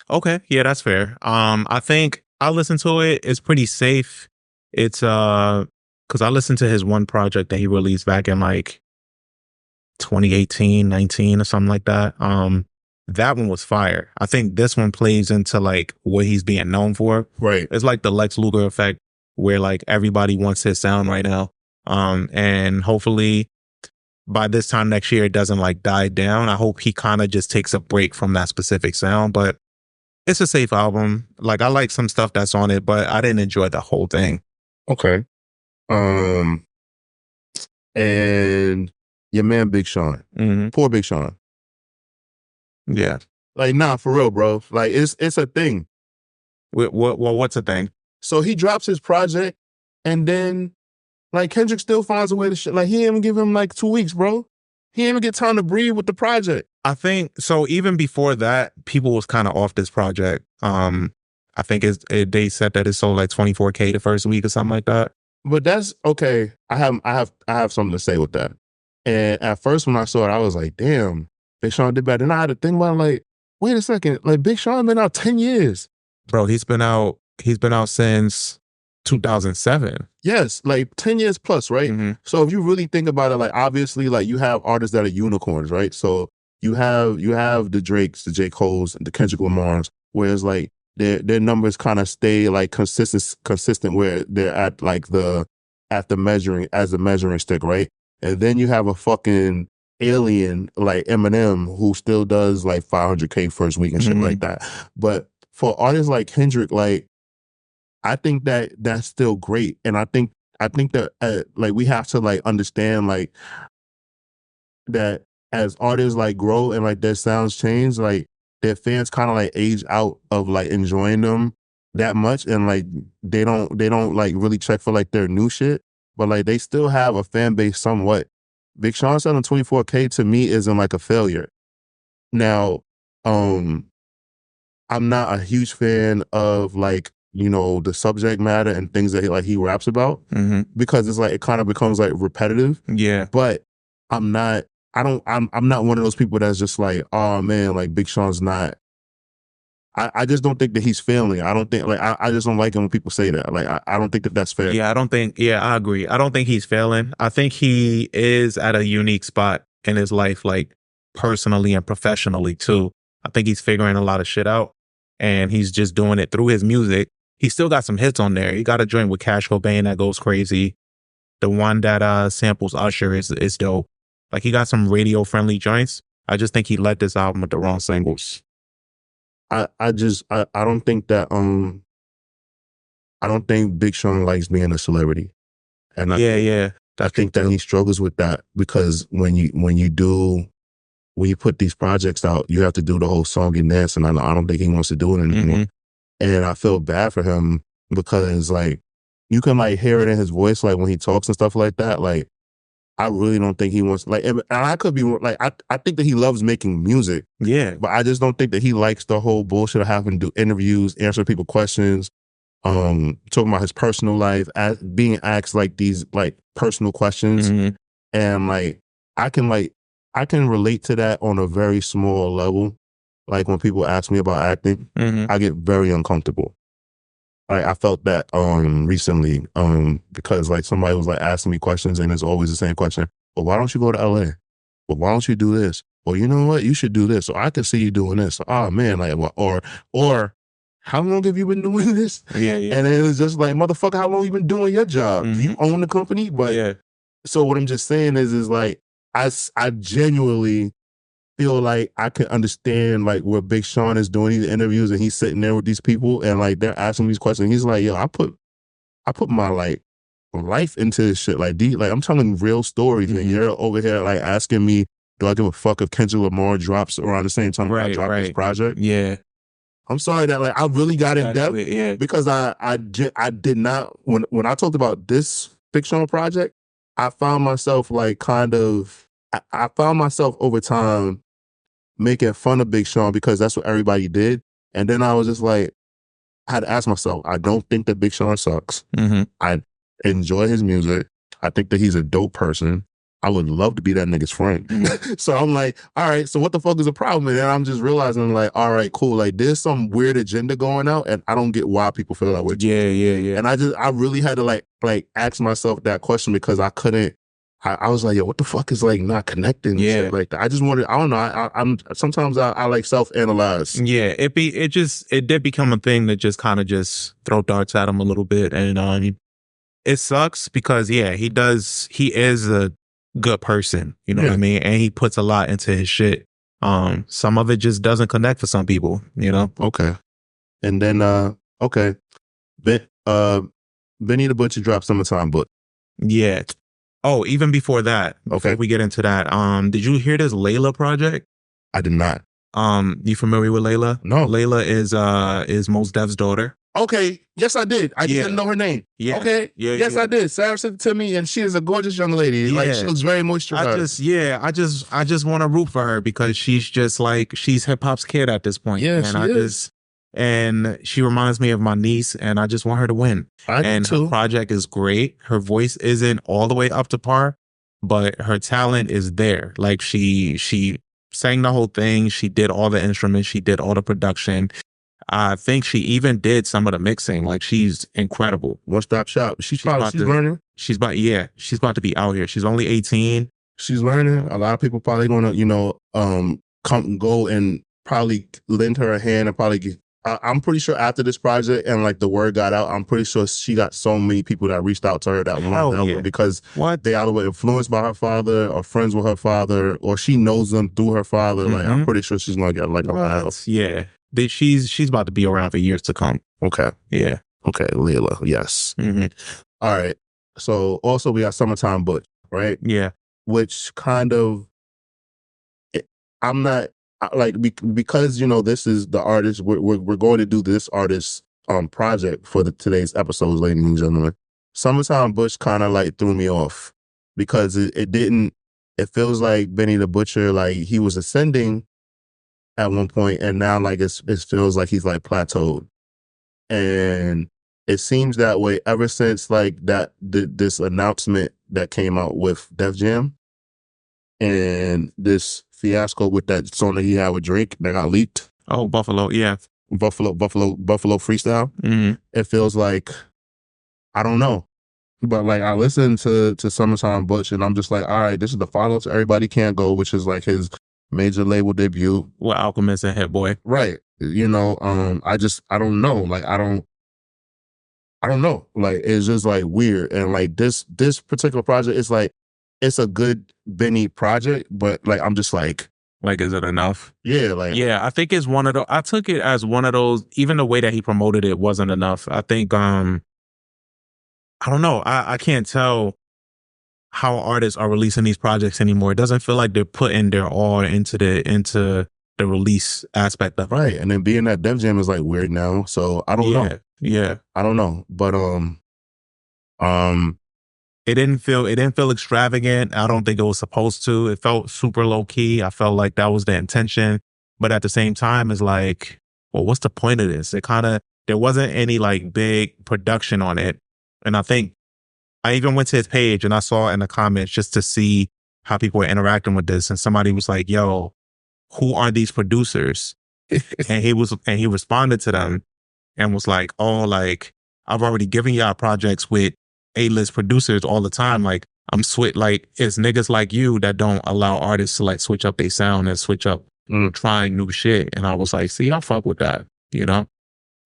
Okay. Yeah, that's fair. I think I listened to it. It's pretty safe. It's because I listened to his one project that he released back in like 2018, 19 or something like that. That one was fire. I think this one plays into like what he's being known for. Right. It's like the Lex Luger effect where like everybody wants his sound right now. And hopefully by this time next year, it doesn't like die down. I hope he kind of just takes a break from that specific sound, but it's a safe album. Like, I like some stuff that's on it, but I didn't enjoy the whole thing. Okay. And your man, Big Sean. Mm-hmm. Poor Big Sean. Yeah. Like, nah, for real, bro. Like, it's a thing. What's a thing? So he drops his project, and then, like, Kendrick still finds a way to shit. Like, he didn't even give him, like, 2 weeks, bro. He didn't even get time to breathe with the project. I think, so even before that, people was kind of off this project. I think they said that it sold like 24K the first week or something like that. But that's okay. I have something to say with that. And at first when I saw it, I was like, damn, Big Sean did better. Then I had to think about it, like, wait a second, like Big Sean been out 10 years. Bro, he's been out since 2007. Yes, like 10 years plus, right? Mm-hmm. So if you really think about it, like obviously, like you have artists that are unicorns, right? So you have the Drakes, the J. Cole's, the Kendrick Lamar's, whereas like their numbers kind of stay like consistent where they're at like the measuring stick, right? And then you have a fucking alien like Eminem who still does like 500K first week and shit like that. But for artists like Kendrick, like I think that that's still great, and I think that like we have to like understand like that as artists like grow and like their sounds change, like their fans kind of like age out of like enjoying them that much, and like they don't like really check for like their new shit, but like they still have a fan base somewhat. Big Sean selling 24K to me isn't like a failure. Now, I'm not a huge fan of like, you know, the subject matter and things that he raps about, because it's like it kind of becomes like repetitive. Yeah. But I'm not one of those people that's just like, oh man, like Big Sean's not. I just don't think that he's failing. I don't think, like, I just don't like it when people say that. Like, I don't think that that's fair. Yeah, I agree. I don't think he's failing. I think he is at a unique spot in his life, like personally and professionally too. I think he's figuring a lot of shit out, and he's just doing it through his music. He still got some hits on there. He got a joint with Cash Cobain that goes crazy. The one that samples Usher is dope. Like, he got some radio friendly joints. I just think he led this album with the wrong singles. I don't think that I don't think Big Sean likes being a celebrity. And I think that he struggles with that, because when you put these projects out, you have to do the whole song and dance, and I don't think he wants to do it anymore. And I feel bad for him, because like you can like hear it in his voice, like when he talks and stuff like that. Like, I really don't think he wants, like, and I could be like, I think that he loves making music. Yeah. But I just don't think that he likes the whole bullshit of having to do interviews, answer people questions, talking about his personal life, being asked like these like personal questions. And like I can relate to that on a very small level. Like when people ask me about acting, I get very uncomfortable. I felt that recently, because like somebody was like asking me questions, and it's always the same question. Well, why don't you go to LA? Well, why don't you do this? Well, you know what? You should do this. So I can see you doing this. Oh man, like, or how long have you been doing this? Yeah. And it was just like, motherfucker, how long you been doing your job? You own the company? But so what I'm just saying is like I genuinely feel like I can understand like what Big Sean is doing these interviews, and he's sitting there with these people and like they're asking these questions. He's like, yo, I put my like life into this shit. Like I'm telling real stories, and you're over here like asking me, do I give a fuck if Kendrick Lamar drops around the same time I drop this project? Yeah. I'm sorry that like I really got in depth, because I did not, when I talked about this Big Sean project, I found myself like I found myself over time making fun of Big Sean, because that's what everybody did. And then I was just like, I had to ask myself, I don't think that Big Sean sucks. I enjoy his music. I think that he's a dope person. I would love to be that nigga's friend. So I'm like, all right, so what the fuck is the problem? And then I'm just realizing like, all right, cool. Like there's some weird agenda going out, and I don't get why people feel that way. Yeah. And I really had to like ask myself that question, because I couldn't. I was like, yo, what the fuck is like not connecting? Yeah. Shit like that. I just wanted, I don't know. I'm sometimes I like self-analyze. Yeah. It did become a thing that just kind of just throw darts at him a little bit. And it sucks, because he is a good person. You know what I mean? And he puts a lot into his shit. Some of it just doesn't connect for some people, you know? Okay. And then, okay. Benny the Butcher dropped Summertime Book. Yeah. Oh, even before that, before Okay. we get into that, did you hear this Layla project? I did not. You familiar with Layla? No. Layla is Mos Def's daughter. Okay. Yes, I did. I Yeah. didn't know her name. Yeah. Okay. Yeah, Yes, yeah. I did. Sarah sent it to me, and she is a gorgeous young lady. Like, Yeah. she looks very moisturized. I just want to root for her because she's just like, she's hip hop's kid at this point. Yeah, and she is. And she reminds me of my niece, and I just want her to win. And her project is great. Her voice isn't all the way up to par, but her talent is there. Like she sang the whole thing. She did all the instruments. She did all the production. I think she even did some of the mixing. Like, she's incredible. One stop shop. She's learning. She's about to be out here. She's only 18. She's learning. A lot of people probably gonna, come go and probably lend her a hand and probably get. I'm pretty sure after this project and like the word got out, I'm pretty sure she got so many people that reached out to her that want her because they either were influenced by her father or friends with her father, or she knows them through her father. Like, I'm pretty sure she's gonna get like a lot. Yeah. She's about to be around for years to come. Okay. Yeah. Okay. Layla. Yes. Mm-hmm. All right. So also we got Summertime Butch, right? Yeah. Which kind of, I'm not like, because, this is the artist, we're going to do this artist project for today's episodes, ladies and gentlemen. Summertime Butch kind of like threw me off because it feels like Benny the Butcher, like he was ascending at one point, and now like it feels like he's like plateaued, and it seems that way ever since like this announcement that came out with Def Jam and this fiasco with that song that he had with Drake that got leaked. Oh, Buffalo, yeah, Buffalo freestyle. Mm-hmm. It feels like, I don't know, but like I listened to Summertime Butch and I'm just like, all right, this is the follow to Everybody Can't Go, which is like his major label debut. Well, Alchemist and Hit Boy. Right. I don't know. Like, I don't know. Like, it's just like weird. And like this particular project is like, it's a good Benny project, but like, I'm just like, is it enough? Yeah. Like, yeah, I think it's one of those. I took it as one of those, even the way that he promoted it wasn't enough. I think, I don't know. I can't tell how artists are releasing these projects anymore. It doesn't feel like they're putting their all into the release aspect of it. Right. And then being that Def Jam is like weird now. So I don't know. Yeah. I don't know. But it didn't feel extravagant. I don't think it was supposed to. It felt super low key. I felt like that was the intention. But at the same time, it's like, well, what's the point of this? There wasn't any like big production on it. And I think I even went to his page and I saw in the comments just to see how people were interacting with this. And somebody was like, yo, who are these producers? and he responded to them and was like, oh, like, I've already given y'all projects with A-list producers all the time. Like, it's niggas like you that don't allow artists to like switch up their sound and switch up trying new shit. And I was like, see, I fuck with that, because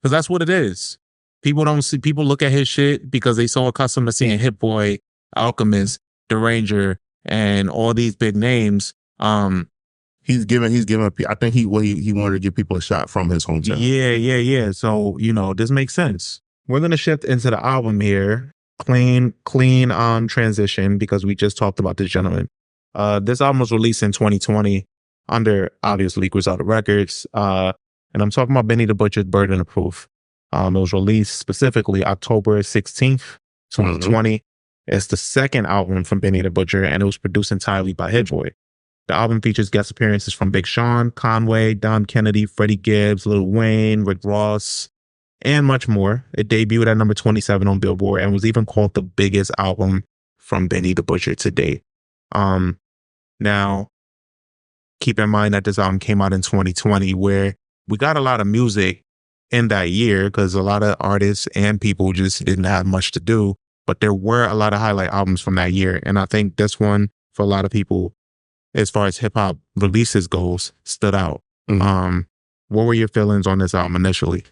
that's what it is. People look at his shit because they so accustomed to seeing Hit Boy, Alchemist, Deranger, and all these big names. He's given. I think he wanted to give people a shot from his hometown. Yeah. So this makes sense. We're gonna shift into the album here. Clean transition because we just talked about this gentleman. This album was released in 2020 under obviously Griselda Records. And I'm talking about Benny the Butcher's Burden of Proof. It was released specifically October 16th, 2020. It's the second album from Benny the Butcher, and it was produced entirely by Hit Boy. The album features guest appearances from Big Sean, Conway, Don Kennedy, Freddie Gibbs, Lil Wayne, Rick Ross, and much more. It debuted at number 27 on Billboard and was even called the biggest album from Benny the Butcher to date. Now, keep in mind that this album came out in 2020, where we got a lot of music in that year because a lot of artists and people just didn't have much to do, but there were a lot of highlight albums from that year. And I think this one, for a lot of people, as far as hip hop releases goes, stood out. What were your feelings on this album initially?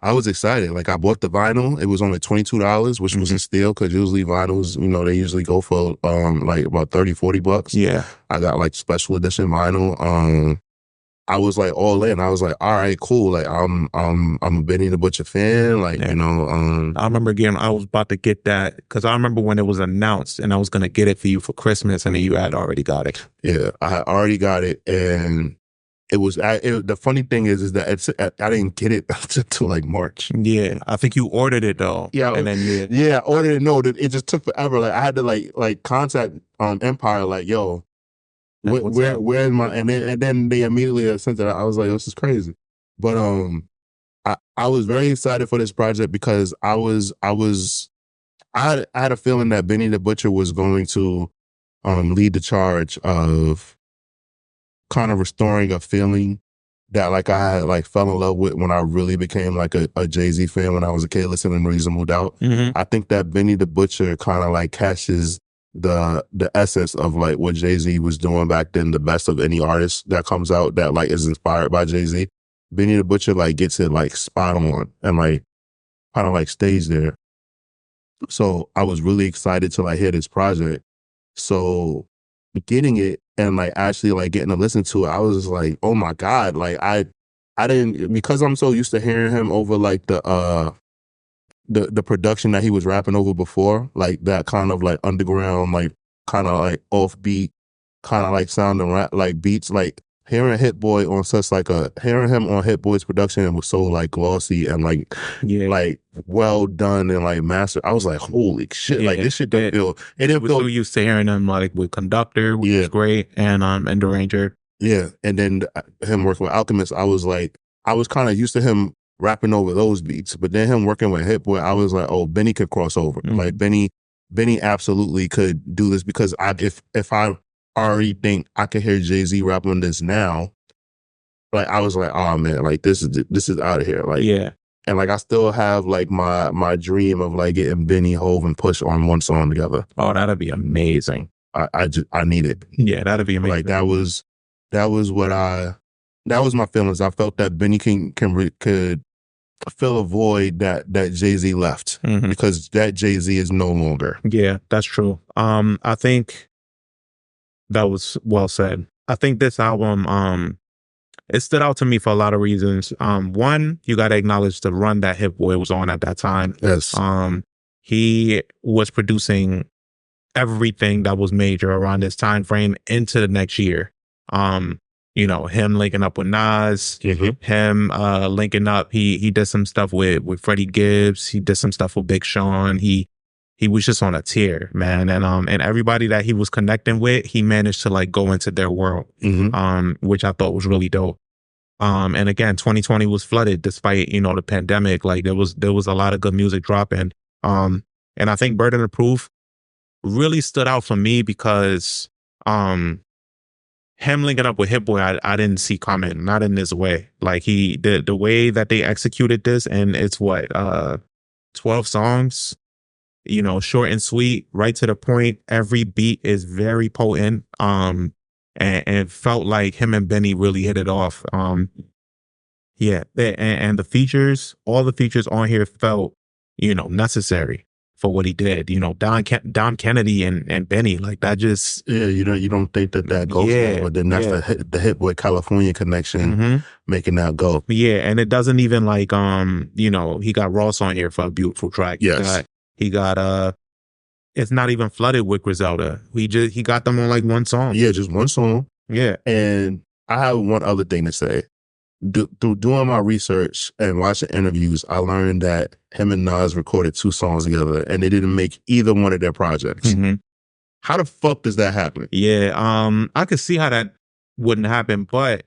I was excited. Like I bought the vinyl. It was only $22, which was a steal because usually vinyls, they usually go for like about 30, $40. Yeah. I got like special edition vinyl. I was like all in. I was like, all right, cool. Like I'm a Benny the Butcher fan. Like, I remember I was about to get that because I remember when it was announced and I was going to get it for you for Christmas and then you had already got it. Yeah, I had already got it. And it was, the funny thing is that I didn't get it until like March. Yeah. I think you ordered it though. Yeah. And then yeah, I ordered it. No, it just took forever. Like I had to like contact Empire, like, yo, where's my, and then they immediately sent it out. I was like, this is crazy. But I was very excited for this project because I had a feeling that Benny the Butcher was going to lead the charge of kind of restoring a feeling that like I had like fell in love with when I really became like a Jay-Z fan when I was a kid listening to Reasonable Doubt. I think that Benny the Butcher kind of like catches the essence of like what Jay-Z was doing back then, the best of any artist that comes out that like is inspired by Jay-Z. Benny the Butcher like gets it like spot on and like kind of like stays there. So I was really excited to like hear this project. So getting it and like actually like getting to listen to it, I was just like, oh my God. Like I didn't, because I'm so used to hearing him over like the production that he was rapping over before, like that kind of like underground, like kind of like offbeat, kind of like sounding rap, like beats, like hearing Hit Boy on hearing him on Hit Boy's production was so like glossy and like, like well done and like master. I was like, holy shit, like this shit don't feel, it didn't feel. So used to hearing him like with Conductor, which is great, and The Ranger. Yeah. And then him working with Alchemist, I was kind of used to him rapping over those beats, but then him working with Hit Boy, I was like, oh, Benny could cross over. Like Benny absolutely could do this because if I already think I could hear Jay-Z rap on this now, like I was like, oh man, like this is out of here. Like, yeah. And like I still have like my dream of like getting Benny, Hove, and Push on one song together. Oh, that'd be amazing. I need it. Yeah, that'd be amazing. Like that was my feelings. I felt that Benny could fill a void that Jay-Z left because that Jay-Z is no longer. Yeah, that's true. I think that was well said. I think this album, it stood out to me for a lot of reasons. One, you got to acknowledge the run that Hit Boy was on at that time. Yes. He was producing everything that was major around this time frame into the next year. Him linking up with Nas, him linking up. He did some stuff with Freddie Gibbs. He did some stuff with Big Sean. He was just on a tear, man. And everybody that he was connecting with, he managed to like go into their world, which I thought was really dope. And again, 2020 was flooded despite, the pandemic. Like there was a lot of good music dropping. And I think Burden of Proof really stood out for me because him linking up with Hit Boy, I didn't see coming, not in this way. Like the way that they executed this, and it's 12 songs, short and sweet, right to the point. Every beat is very potent. And it felt like him and Benny really hit it off. Yeah. And the features, all the features on here felt, necessary for what he did. Dom Kennedy and Benny, like that just. Yeah, you don't think that goes there, but then that's the Hit Boy California connection making that go. Yeah, and it doesn't even like, he got Ross on here for a beautiful track. Yes. He got it's not even flooded with Griselda. He got them on like one song. Yeah, just one song. Yeah. And I have one other thing to say. Through doing my research and watching interviews, I learned that him and Nas recorded 2 songs together and they didn't make either one of their projects. How the fuck does that happen? Yeah, I could see how that wouldn't happen, but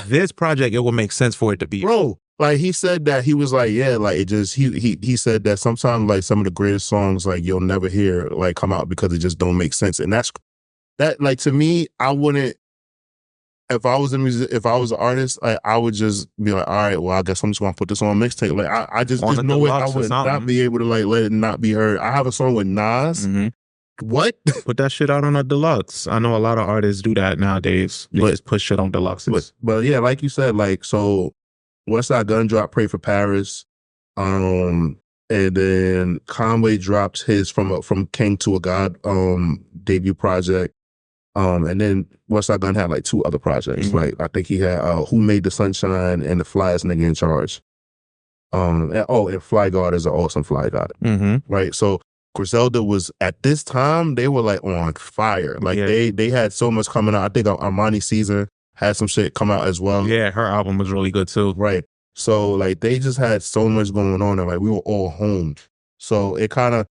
this project, it would make sense for it to be. Bro, like he said that he was like, yeah, like it just, he said that sometimes like some of the greatest songs like you'll never hear like come out because it just don't make sense. And that like to me, I wouldn't, if I was if I was an artist, I would just be like, all right, well, I guess I'm just gonna put this on a mixtape. Like I just there's no way I would not be able to like let it not be heard. I have a song with Nas. What? Put that shit out on a deluxe. I know a lot of artists do that nowadays. They just put shit on deluxes. But yeah, like you said, like so Westside Gunn dropped Pray for Paris. And then Conway dropped his from King to a God debut project. And then Westside Gunn had like 2 other projects. Like I think he had Who Made the Sunshine and The Flyest Nigga in Charge. And Fly God is an awesome Fly God. Right. So Griselda was at this time, they were like on fire. Like they had so much coming out. I think Armani Caesar had some shit come out as well. Yeah, her album was really good too. Right. So like they just had so much going on, and like we were all home. So it kind of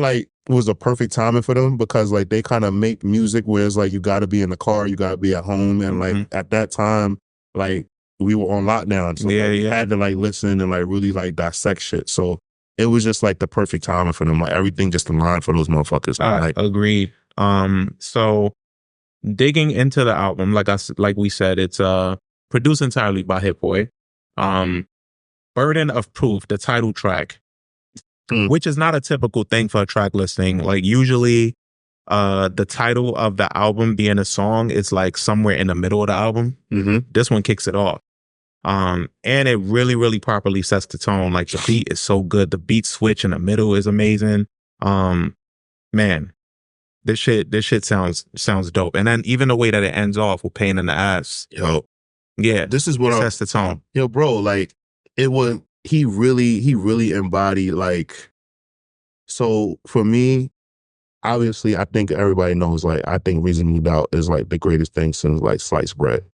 like was a perfect timing for them, because like they kind of make music where it's like you got to be in the car, you got to be at home, and like at that time, like we were on lockdown, so you had to like listen and like really like dissect shit. So it was just like the perfect timing for them. Like everything just aligned for those motherfuckers. Agreed. So digging into the album, like we said, it's produced entirely by Hit Boy. Burden of Proof, the title track, which is not a typical thing for a track listing. Like usually the title of the album being a song is like somewhere in the middle of the album. This one kicks it off. And it really, really properly sets the tone. Like the beat is so good. The beat switch in the middle is amazing. Man, this shit sounds dope. And then even the way that it ends off with Pain in the Ass. Yo. Yeah. This is what sets the tone. Yo, bro, like it was, he really embodied like, so for me, obviously I think everybody knows, like, I think Reasonable Doubt is like the greatest thing since like Sliced Bread.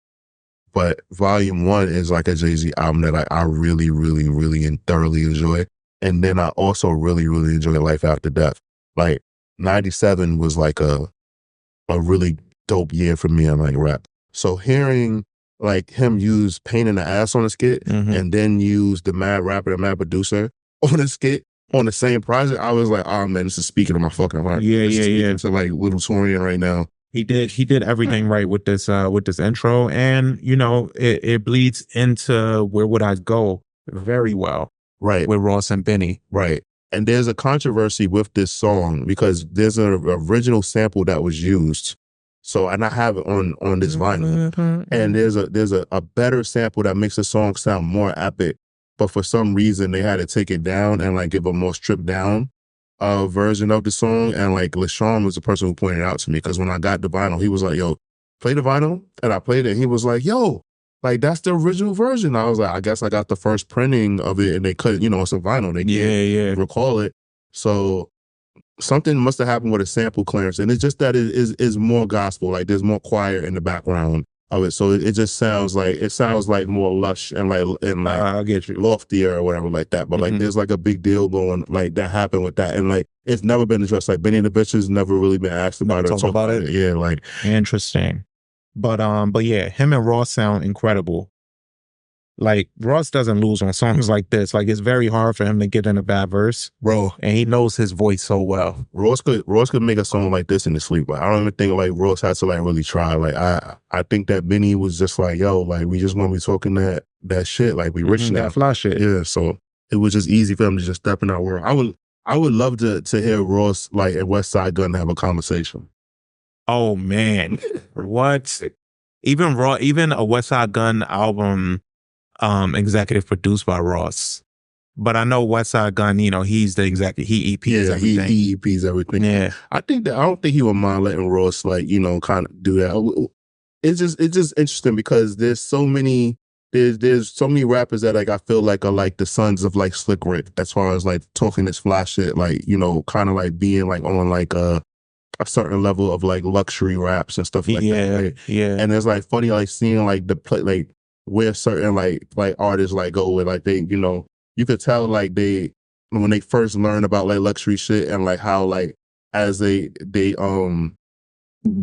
But Volume 1 is like a Jay-Z album that I really, really, really and thoroughly enjoy. And then I also really, really enjoy Life After Death. Like 97 was like a really dope year for me in like rap. So hearing like him use Pain in the Ass on a skit and then use the Mad Rapper and Mad Producer on a skit on the same project, I was like, oh man, this is speaking to my fucking heart. Yeah. To like little Taurian right now. He did everything right with this intro, and you know it bleeds into Where Would I Go very well, right? With Ross and Benny, right? And there's a controversy with this song because there's an original sample that was used. So, and I have it on this vinyl, and there's a better sample that makes the song sound more epic, but for some reason they had to take it down and like give a more stripped down version of the song. And like LaShawn was the person who pointed it out to me, because when I got the vinyl, he was like, yo, play the vinyl. And I played it and he was like, yo, like that's the original version. I was like, I guess I got the first printing of it and they couldn't, it's a vinyl. They can't recall it. So something must have happened with a sample clearance. And it's just that it is more gospel. Like there's more choir in the background of it. So it just sounds like more lush and I get you, loftier or whatever like that. But like there's like a big deal going like that happened with that. And like it's never been addressed. Like Benny and the Bitches never really been asked about it or talk about it. Yeah, like interesting. But yeah, him and Ross sound incredible. Like Ross doesn't lose on songs like this. Like it's very hard for him to get in a bad verse, bro. And he knows his voice so well. Ross could make a song like this in his sleep. Like I don't even think like Ross has to like really try. Like I think that Benny was just like, yo, like we just want to be talking that shit. Like we rich now, that fly shit. Yeah. So it was just easy for him to just step in our world. I would love to hear Ross like and Westside Gunn have a conversation. Oh man, what? Even a Westside Gunn album. Executive produced by Ross, but I know Westside Gunn, he's the executive. He EPs everything. He EPs everything. Yeah, I don't think he would mind letting Ross like kind of do that. It's just interesting because there's so many rappers that like I feel like are like the sons of like Slick Rick as far as like talking this fly shit, like kind of like being like on like a certain level of like luxury raps and stuff like that. Right? Yeah, and it's like funny like seeing like the play like where certain like artists like go with like they you could tell like they when they first learn about like luxury shit and like how like as they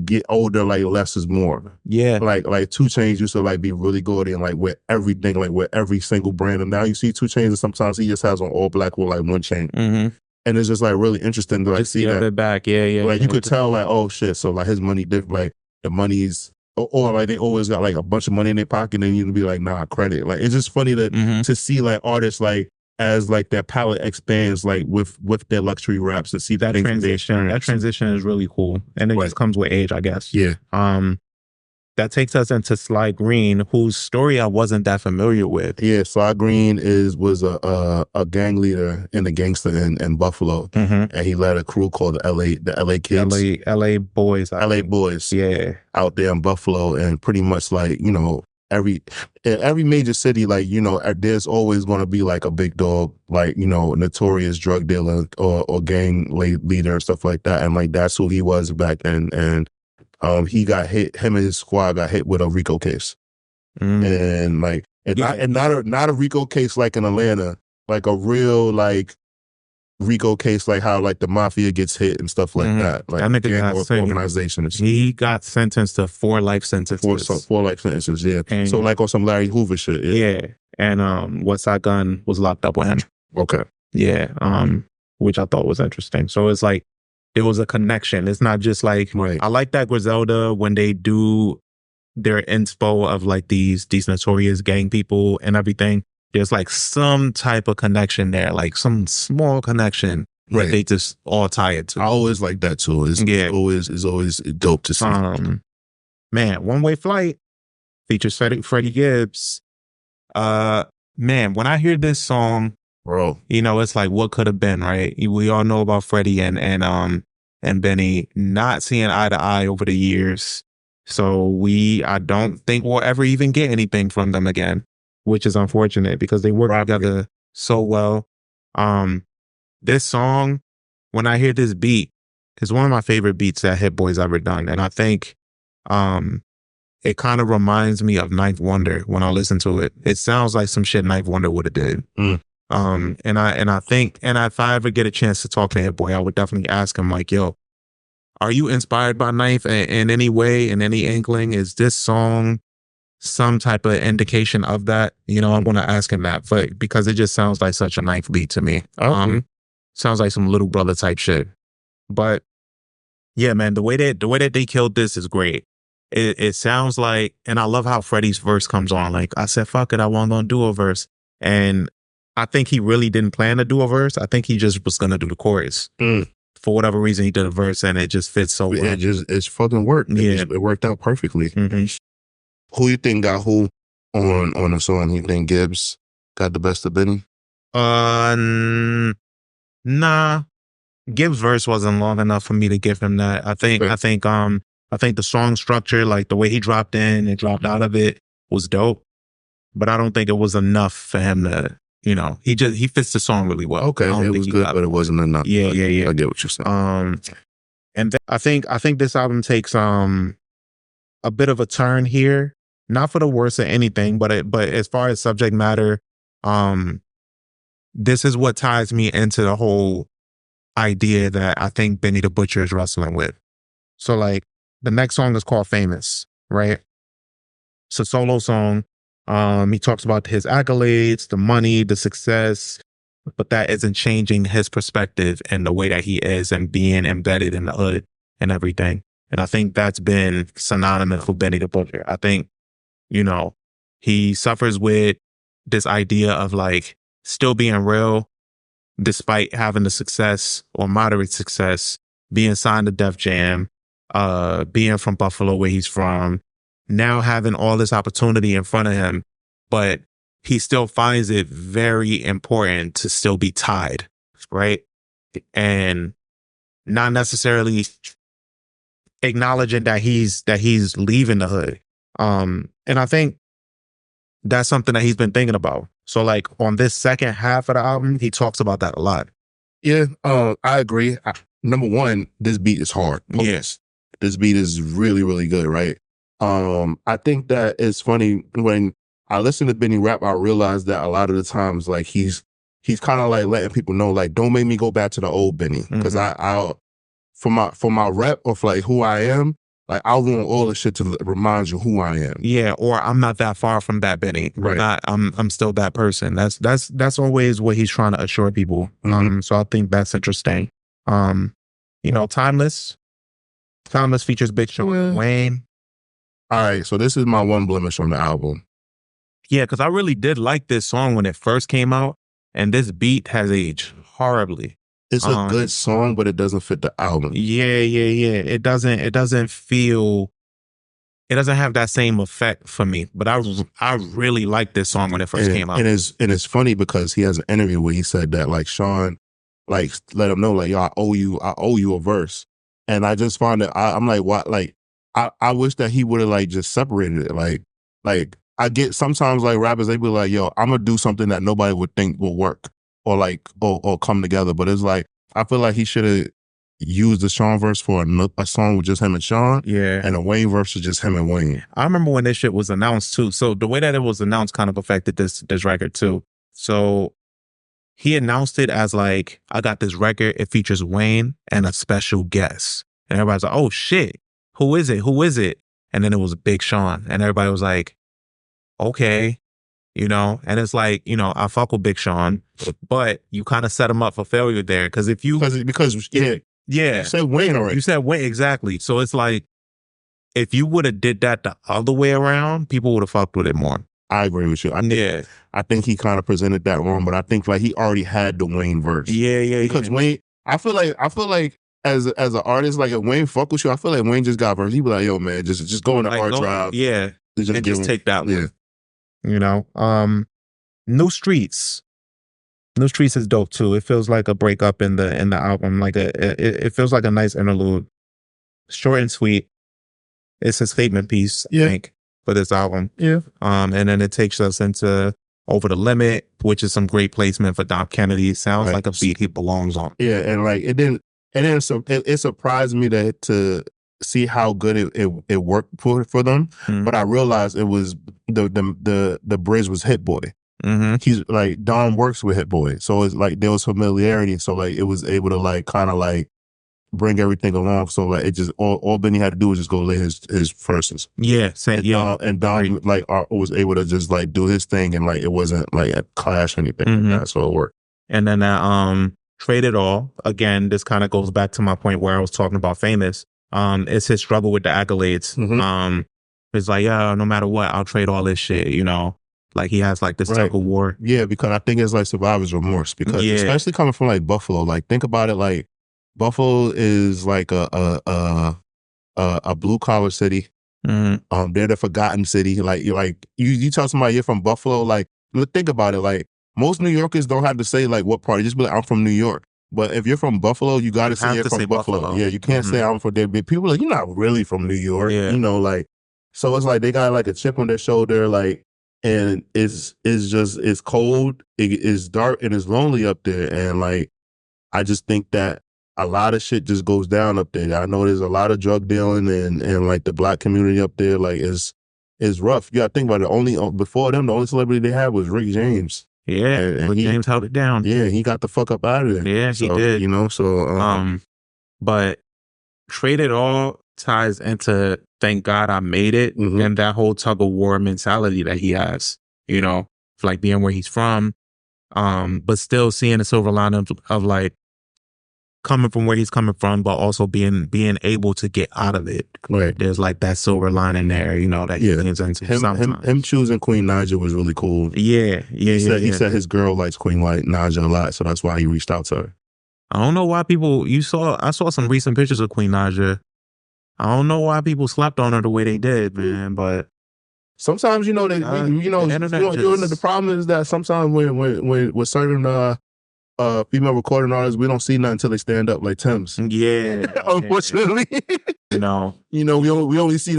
get older like less is more. Yeah, like 2 Chainz used to like be really good and like with everything, like with every single brand, and now you see 2 Chainz and sometimes he just has on all black with like 1 chain. And it's just like really interesting to like see that back. Yeah. Like you could tell like, oh shit, so like his money different, like the money's or like they always got like a bunch of money in their pocket and you'd be like, nah, credit. Like it's just funny to see like artists like as like their palette expands like with their luxury raps, to see that transition. That transition is really cool. And it just comes with age, I guess. Yeah. that takes us into Sly Green, whose story I wasn't that familiar with. Yeah, Sly Green was a gang leader and a gangster in Buffalo, and he led a crew called the LA Kids, LA Boys, LA Boys, yeah, out there in Buffalo, and pretty much like in every major city, like there's always going to be like a big dog, like notorious drug dealer or gang leader and stuff like that, and like that's who he was back then, and he got hit. Him and his squad got hit with a RICO case. And like, not a RICO case like in Atlanta, like a real like RICO case, like how like the mafia gets hit and stuff like that. Like organizations. He got sentenced to 4 life sentences. 4 life sentences, yeah. And, so like on some Larry Hoover shit. Yeah. And Westside Gunn was locked up with him. Okay. Yeah. Which I thought was interesting. So it's like there was a connection. It's not just like I like that Griselda when they do their inspo of like these notorious gang people and everything, there's like some type of connection there, like some small connection that they just all tie it to. I always like that too. It's always dope to see. Man, One Way Flight features Freddie Gibbs. Man, when I hear this song, bro, it's like what could have been, right? We all know about Freddie and Benny not seeing eye to eye over the years. So I don't think we'll ever even get anything from them again, which is unfortunate because they work together so well. This song, when I hear this beat, is one of my favorite beats that Hit Boy's ever done. And I think it kind of reminds me of Ninth Wonder when I listen to it. It sounds like some shit Ninth Wonder would have did. And I think if I ever get a chance to talk to Hit Boy, I would definitely ask him like, yo, are you inspired by Ninth in any way, in any inkling? Is this song some type of indication of that? I'm going to ask him that, but because it just sounds like such a Ninth beat to me. Sounds like some Little Brother type shit. But yeah, man, the way that they killed this is great. It sounds like, and I love how Freddie's verse comes on. Like I said, fuck it, I wasn't going to do a verse. And I think he really didn't plan to do a verse. I think he just was going to do the chorus. For whatever reason, he did a verse and it just fits so well. It's fucking worked. Yeah. It worked out perfectly. Who you think got who on the song? You think Gibbs got the best of Benny? Nah. Gibbs' verse wasn't long enough for me to give him that. I think the song structure, like the way he dropped in and dropped out of it, was dope. But I don't think it was enough for him to, he fits the song really well. Okay, it was good, but it wasn't enough. Yeah. I get what you're saying. And I think this album takes a bit of a turn here, not for the worse or anything, but as far as subject matter, this is what ties me into the whole idea that I think Benny the Butcher is wrestling with. So like the next song is called Famous, right? It's a solo song. He talks about his accolades, the money, the success, but that isn't changing his perspective and the way that he is and being embedded in the hood and everything. And I think that's been synonymous for Benny the Butcher. I think, he suffers with this idea of like still being real despite having the success or moderate success, being signed to Def Jam, being from Buffalo where he's from, now having all this opportunity in front of him, but he still finds it very important to still be tied, right? And not necessarily acknowledging that he's leaving the hood. And I think that's something that he's been thinking about. So like on this second half of the album, he talks about that a lot. Yeah, I agree. Number one, this beat is hard. Yes. This beat is really, really good, right? I think that it's funny when I listen to Benny rap, I realize that a lot of the times, like he's kind of like letting people know, like, don't make me go back to the old Benny. Because I'll for my rep or for like who I am, like I'll ruin all the shit to remind you who I am. Yeah, or I'm not that far from that Benny. Right. I'm still that person. That's always what he's trying to assure people. So I think that's interesting. Timeless. Timeless features Big Sean Wayne. All right, so this is my one blemish from the album. Yeah, because I really did like this song when it first came out, and this beat has aged horribly. It's a good song, but it doesn't fit the album. Yeah. It doesn't feel it doesn't have that same effect for me. But I really liked this song when it first came out. And it's funny because he has an interview where he said that like Sean, like let him know like, yo, I owe you a verse. And I just found it. I'm like, what? Like, I wish that he would have like just separated it. Like I get sometimes like rappers, they be like, yo, I'm gonna do something that nobody would think will work or like or come together. But it's like I feel like he should have used the Sean verse for a song with just him and Sean. Yeah. And a Wayne verse with just him and Wayne. I remember when this shit was announced too. So the way that it was announced kind of affected this record too. So he announced it as like, I got this record. It features Wayne and a special guest. And everybody's like, oh shit, who is it? Who is it? And then it was Big Sean. And everybody was like, okay, you know? And it's like, you know, I fuck with Big Sean, but you kind of set him up for failure there. Because if you... Because yeah. Yeah. You said Wayne already. You said Wayne, exactly. So it's like, if you would have did that the other way around, people would have fucked with it more. I agree with you. I think he kind of presented that wrong, but I think like he already had the Wayne verse. Yeah. Because Wayne, I feel like as an artist, like if Wayne fuck with you, I feel like Wayne just got verse. He be like, yo man, just go in the hard drive. Yeah. And just take that one. Yeah. You know? New Streets. New Streets is dope too. It feels like a breakup in the album. Like it feels like a nice interlude. Short and sweet. It's a statement piece, I think, for this album. Yeah. And then it takes us into Over the Limit, which is some great placement for Dom Kennedy. Sounds like a beat he belongs on. Yeah, and like it surprised me to see how good it worked for them. Mm-hmm. But I realized it was the bridge was Hit Boy. Mm-hmm. He's like Dom works with Hit Boy, so it's like there was familiarity. So like it was able to like kind of like bring everything along. So like it just all Benny had to do was just go lay his verses. Yeah, and Dom like was able to just like do his thing, and like it wasn't like a clash or anything like that. So it worked. And then Trade It All, again, this kind of goes back to my point where I was talking about Famous. It's his struggle with the accolades. Mm-hmm. It's like, yeah, no matter what, I'll trade all this shit, you know. Like he has like this tug of war. Yeah, because I think it's like survivor's remorse. Because especially coming from like Buffalo, like think about it, like Buffalo is like a blue collar city. Mm-hmm. They're the forgotten city. Like you tell somebody you're from Buffalo, like think about it. Like most New Yorkers don't have to say like what part. Just be like, I'm from New York. But if you're from Buffalo, you got to say you're from Buffalo. Yeah, you can't say I'm from there. People are like, you're not really from New York. Yeah. You know, like so it's like they got like a chip on their shoulder, like. And it's cold, it's dark, and it's lonely up there. And like, I just think that a lot of shit just goes down up there. I know there's a lot of drug dealing and like the black community up there, like is rough. You gotta think about it. Before them, the only celebrity they had was Rick James. Yeah, and Rick James held it down. Yeah, he got the fuck up out of there. Yeah, he did. You know, so but Trade It All ties into Thank God I Made It, and that whole tug of war mentality that he has, you know, like being where he's from, but still seeing the silver lining of like coming from where he's coming from, but also being able to get out of it. Right. There's like that silver lining there, you know, that he leans into sometimes. Him choosing Queen Naija was really cool. Yeah. He said his girl likes Queen Naija a lot, so that's why he reached out to her. I don't know why I saw some recent pictures of Queen Naija. I don't know why people slept on her the way they did, man. But sometimes, you know, the problem is that sometimes with certain female recording artists, we don't see nothing until they stand up, like Tim's. Yeah, unfortunately. You know, we only see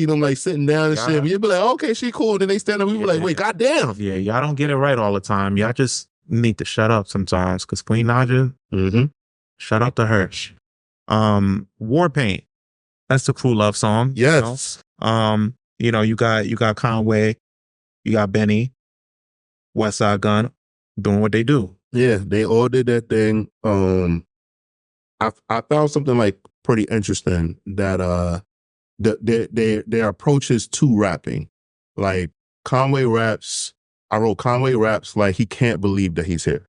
them like sitting down and shit. You be like, okay, she cool. Then they stand up. We be like, wait, goddamn. Yeah, y'all don't get it right all the time. Y'all just need to shut up sometimes. Cause Queen Naija, shout out to her. War Paint. That's the Crew Love song. Yes. You know, you got Conway, you got Benny, West Side Gun doing what they do. Yeah, they all did that thing. I found something like pretty interesting that their approaches to rapping. Like Conway raps, I wrote Conway raps like he can't believe that he's here.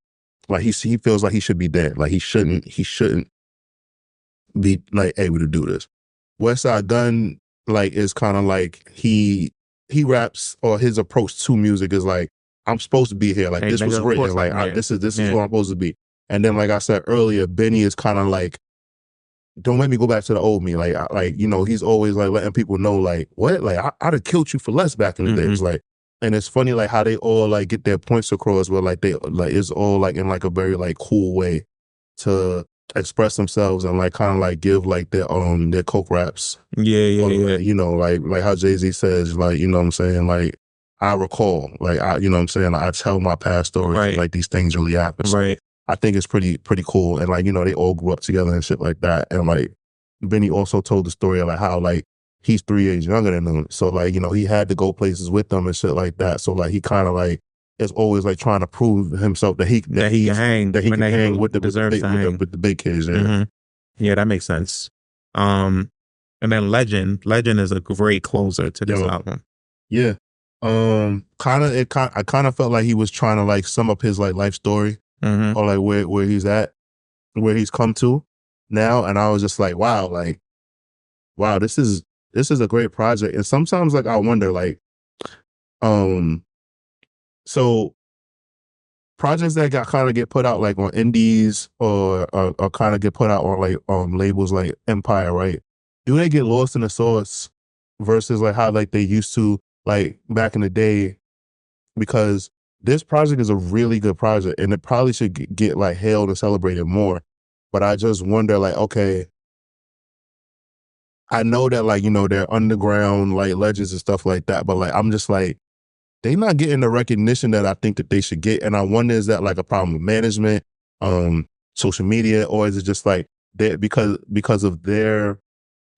Like he feels like he should be dead. Like he shouldn't be like able to do this. West Side Gun like is kind of like he raps, or his approach to music is like, I'm supposed to be here. Like this was written. Like this is who I'm supposed to be. And then like I said earlier, Benny is kind of like don't make me go back to the old me. Like, he's always like letting people know, like, what? Like, I'd have killed you for less back in the day. It's like, and it's funny, like, how they all like get their points across, but like it's all like in like a very like cool way to express themselves and like kind of like give like their coke raps. Yeah. Like how Jay-Z says, like, you know what I'm saying? Like, I recall, like, you know what I'm saying? Like, I tell my past stories, Right. like these things really happen. So Right. I think it's pretty cool. And like, they all grew up together and shit like that. And like, Benny also told the story of like how like he's 3 years younger than them. So like, he had to go places with them and shit like that. So like, he kind of like is always like trying to prove himself that he can hang with the big kids. Yeah. Yeah, that makes sense. And then Legend is a great closer to this album. Yeah. I kind of felt like he was trying to like sum up his like life story or like where he's at, where he's come to now. And I was just like, wow, this is a great project. And sometimes like I wonder, like, so projects that kind of get put out like on indies or kind of get put out on like labels like Empire, right? Do they get lost in the sauce versus like how like they used to like back in the day? Because this project is a really good project and it probably should get like hailed and celebrated more. But I just wonder, like, okay, I know that like, they're underground like legends and stuff like that, but like I'm just like, they not getting the recognition that I think that they should get. And I wonder, is that like a problem with management, social media, or is it just like that because of their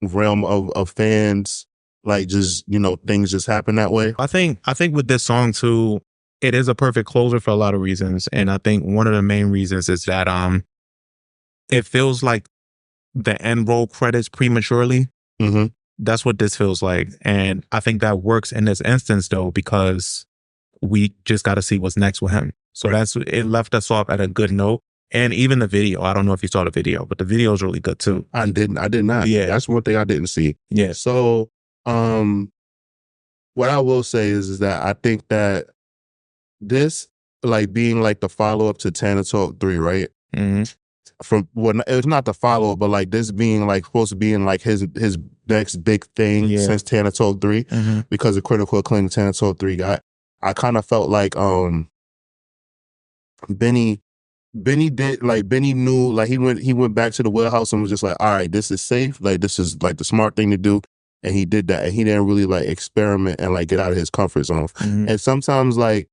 realm of fans, like just, things just happen that way? I think with this song too, it is a perfect closer for a lot of reasons. And I think one of the main reasons is that it feels like the end roll credits prematurely. That's what this feels like. And I think that works in this instance though, because we just got to see what's next with him. So it left us off at a good note. And even the video, I don't know if you saw the video, but the video is really good too. I did not. Yeah. That's one thing I didn't see. Yeah. So, what I will say is that I think that this, like, being like the follow-up to Tana Talk 3, right? From it's not the follow-up, but like this being like supposed to be in like his next big thing since Tana Talk 3, because of critical acclaim Tana Talk 3 got. I kind of felt like Benny did, like, Benny knew, like, he went back to the warehouse and was just like, all right, this is safe, like this is like the smart thing to do, and he did that, and he didn't really like experiment and like get out of his comfort zone. And sometimes like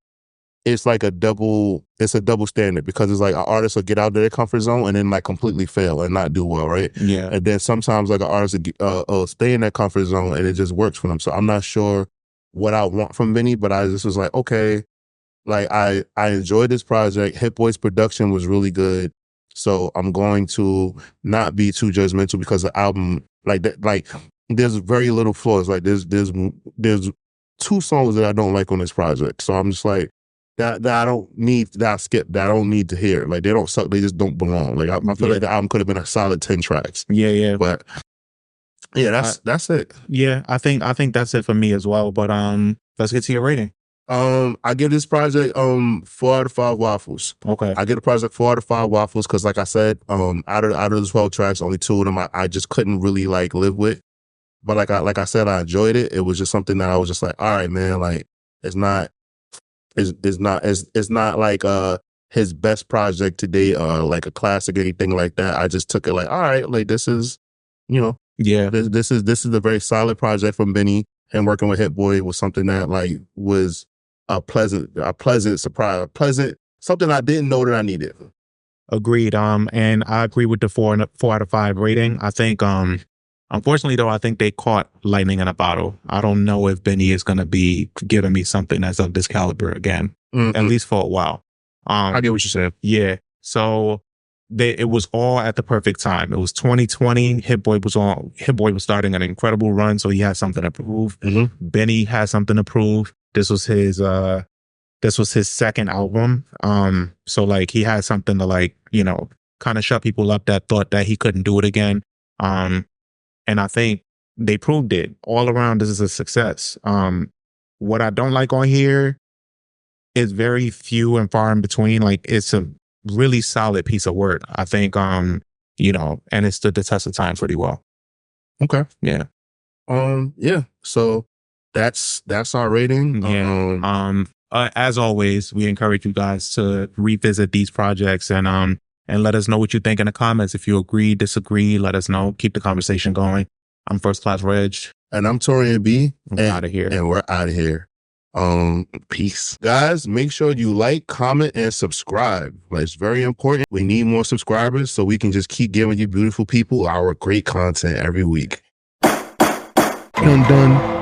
it's like a double standard, because it's like an artist will get out of their comfort zone and then like completely fail and not do well, right? Yeah. And then sometimes like an artist will stay in that comfort zone and it just works for them. So I'm not sure what I want from Benny, but I just was like, okay, like I enjoyed this project. Hit Boy's production was really good, so I'm going to not be too judgmental, because the album, like that, like there's very little flaws. Like there's 2 songs that I don't like on this project, so I'm just like that I don't need, that I skip, that I don't need to hear. Like they don't suck, they just don't belong. Like I feel like the album could have been a solid 10 tracks. Yeah. But yeah, that's it. Yeah, I think that's it for me as well. But let's get to your rating. I give this project 4 out of 5 waffles. Okay. I give the project 4 out of 5 waffles because, like I said, out of the 12 tracks, only 2 of them I just couldn't really like live with. But like I said, I enjoyed it. It was just something that I was just like, all right, man, like it's not like his best project to date, like a classic or anything like that. I just took it like, all right, like this is, this is a very solid project from Benny, and working with Hit Boy was something that like was a pleasant surprise, something I didn't know that I needed. Agreed. And I agree with the 4 out of 5 rating. I think, unfortunately though, I think they caught lightning in a bottle. I don't know if Benny is going to be giving me something that's of this caliber again, at least for a while. I get what you said. Yeah. So it was all at the perfect time. It was 2020. Hit Boy was starting an incredible run, so he had something to prove. Benny had something to prove. This was his second album. So like he had something to like, kind of shut people up that thought that he couldn't do it again. And I think they proved it. All around, this is a success. What I don't like on here is very few and far in between. Like it's a really solid piece of work. I think you know, and it stood the test of time pretty well. Okay. Yeah. Yeah. So that's our rating. Yeah. As always, we encourage you guys to revisit these projects and let us know what you think in the comments. If you agree, disagree, let us know. Keep the conversation going. I'm First Class Regg. And I'm Taurian B. We're out of here. And we're out of here. Peace. Guys, make sure you like, comment, and subscribe. Like, it's very important. We need more subscribers so we can just keep giving you beautiful people our great content every week. Dun dun.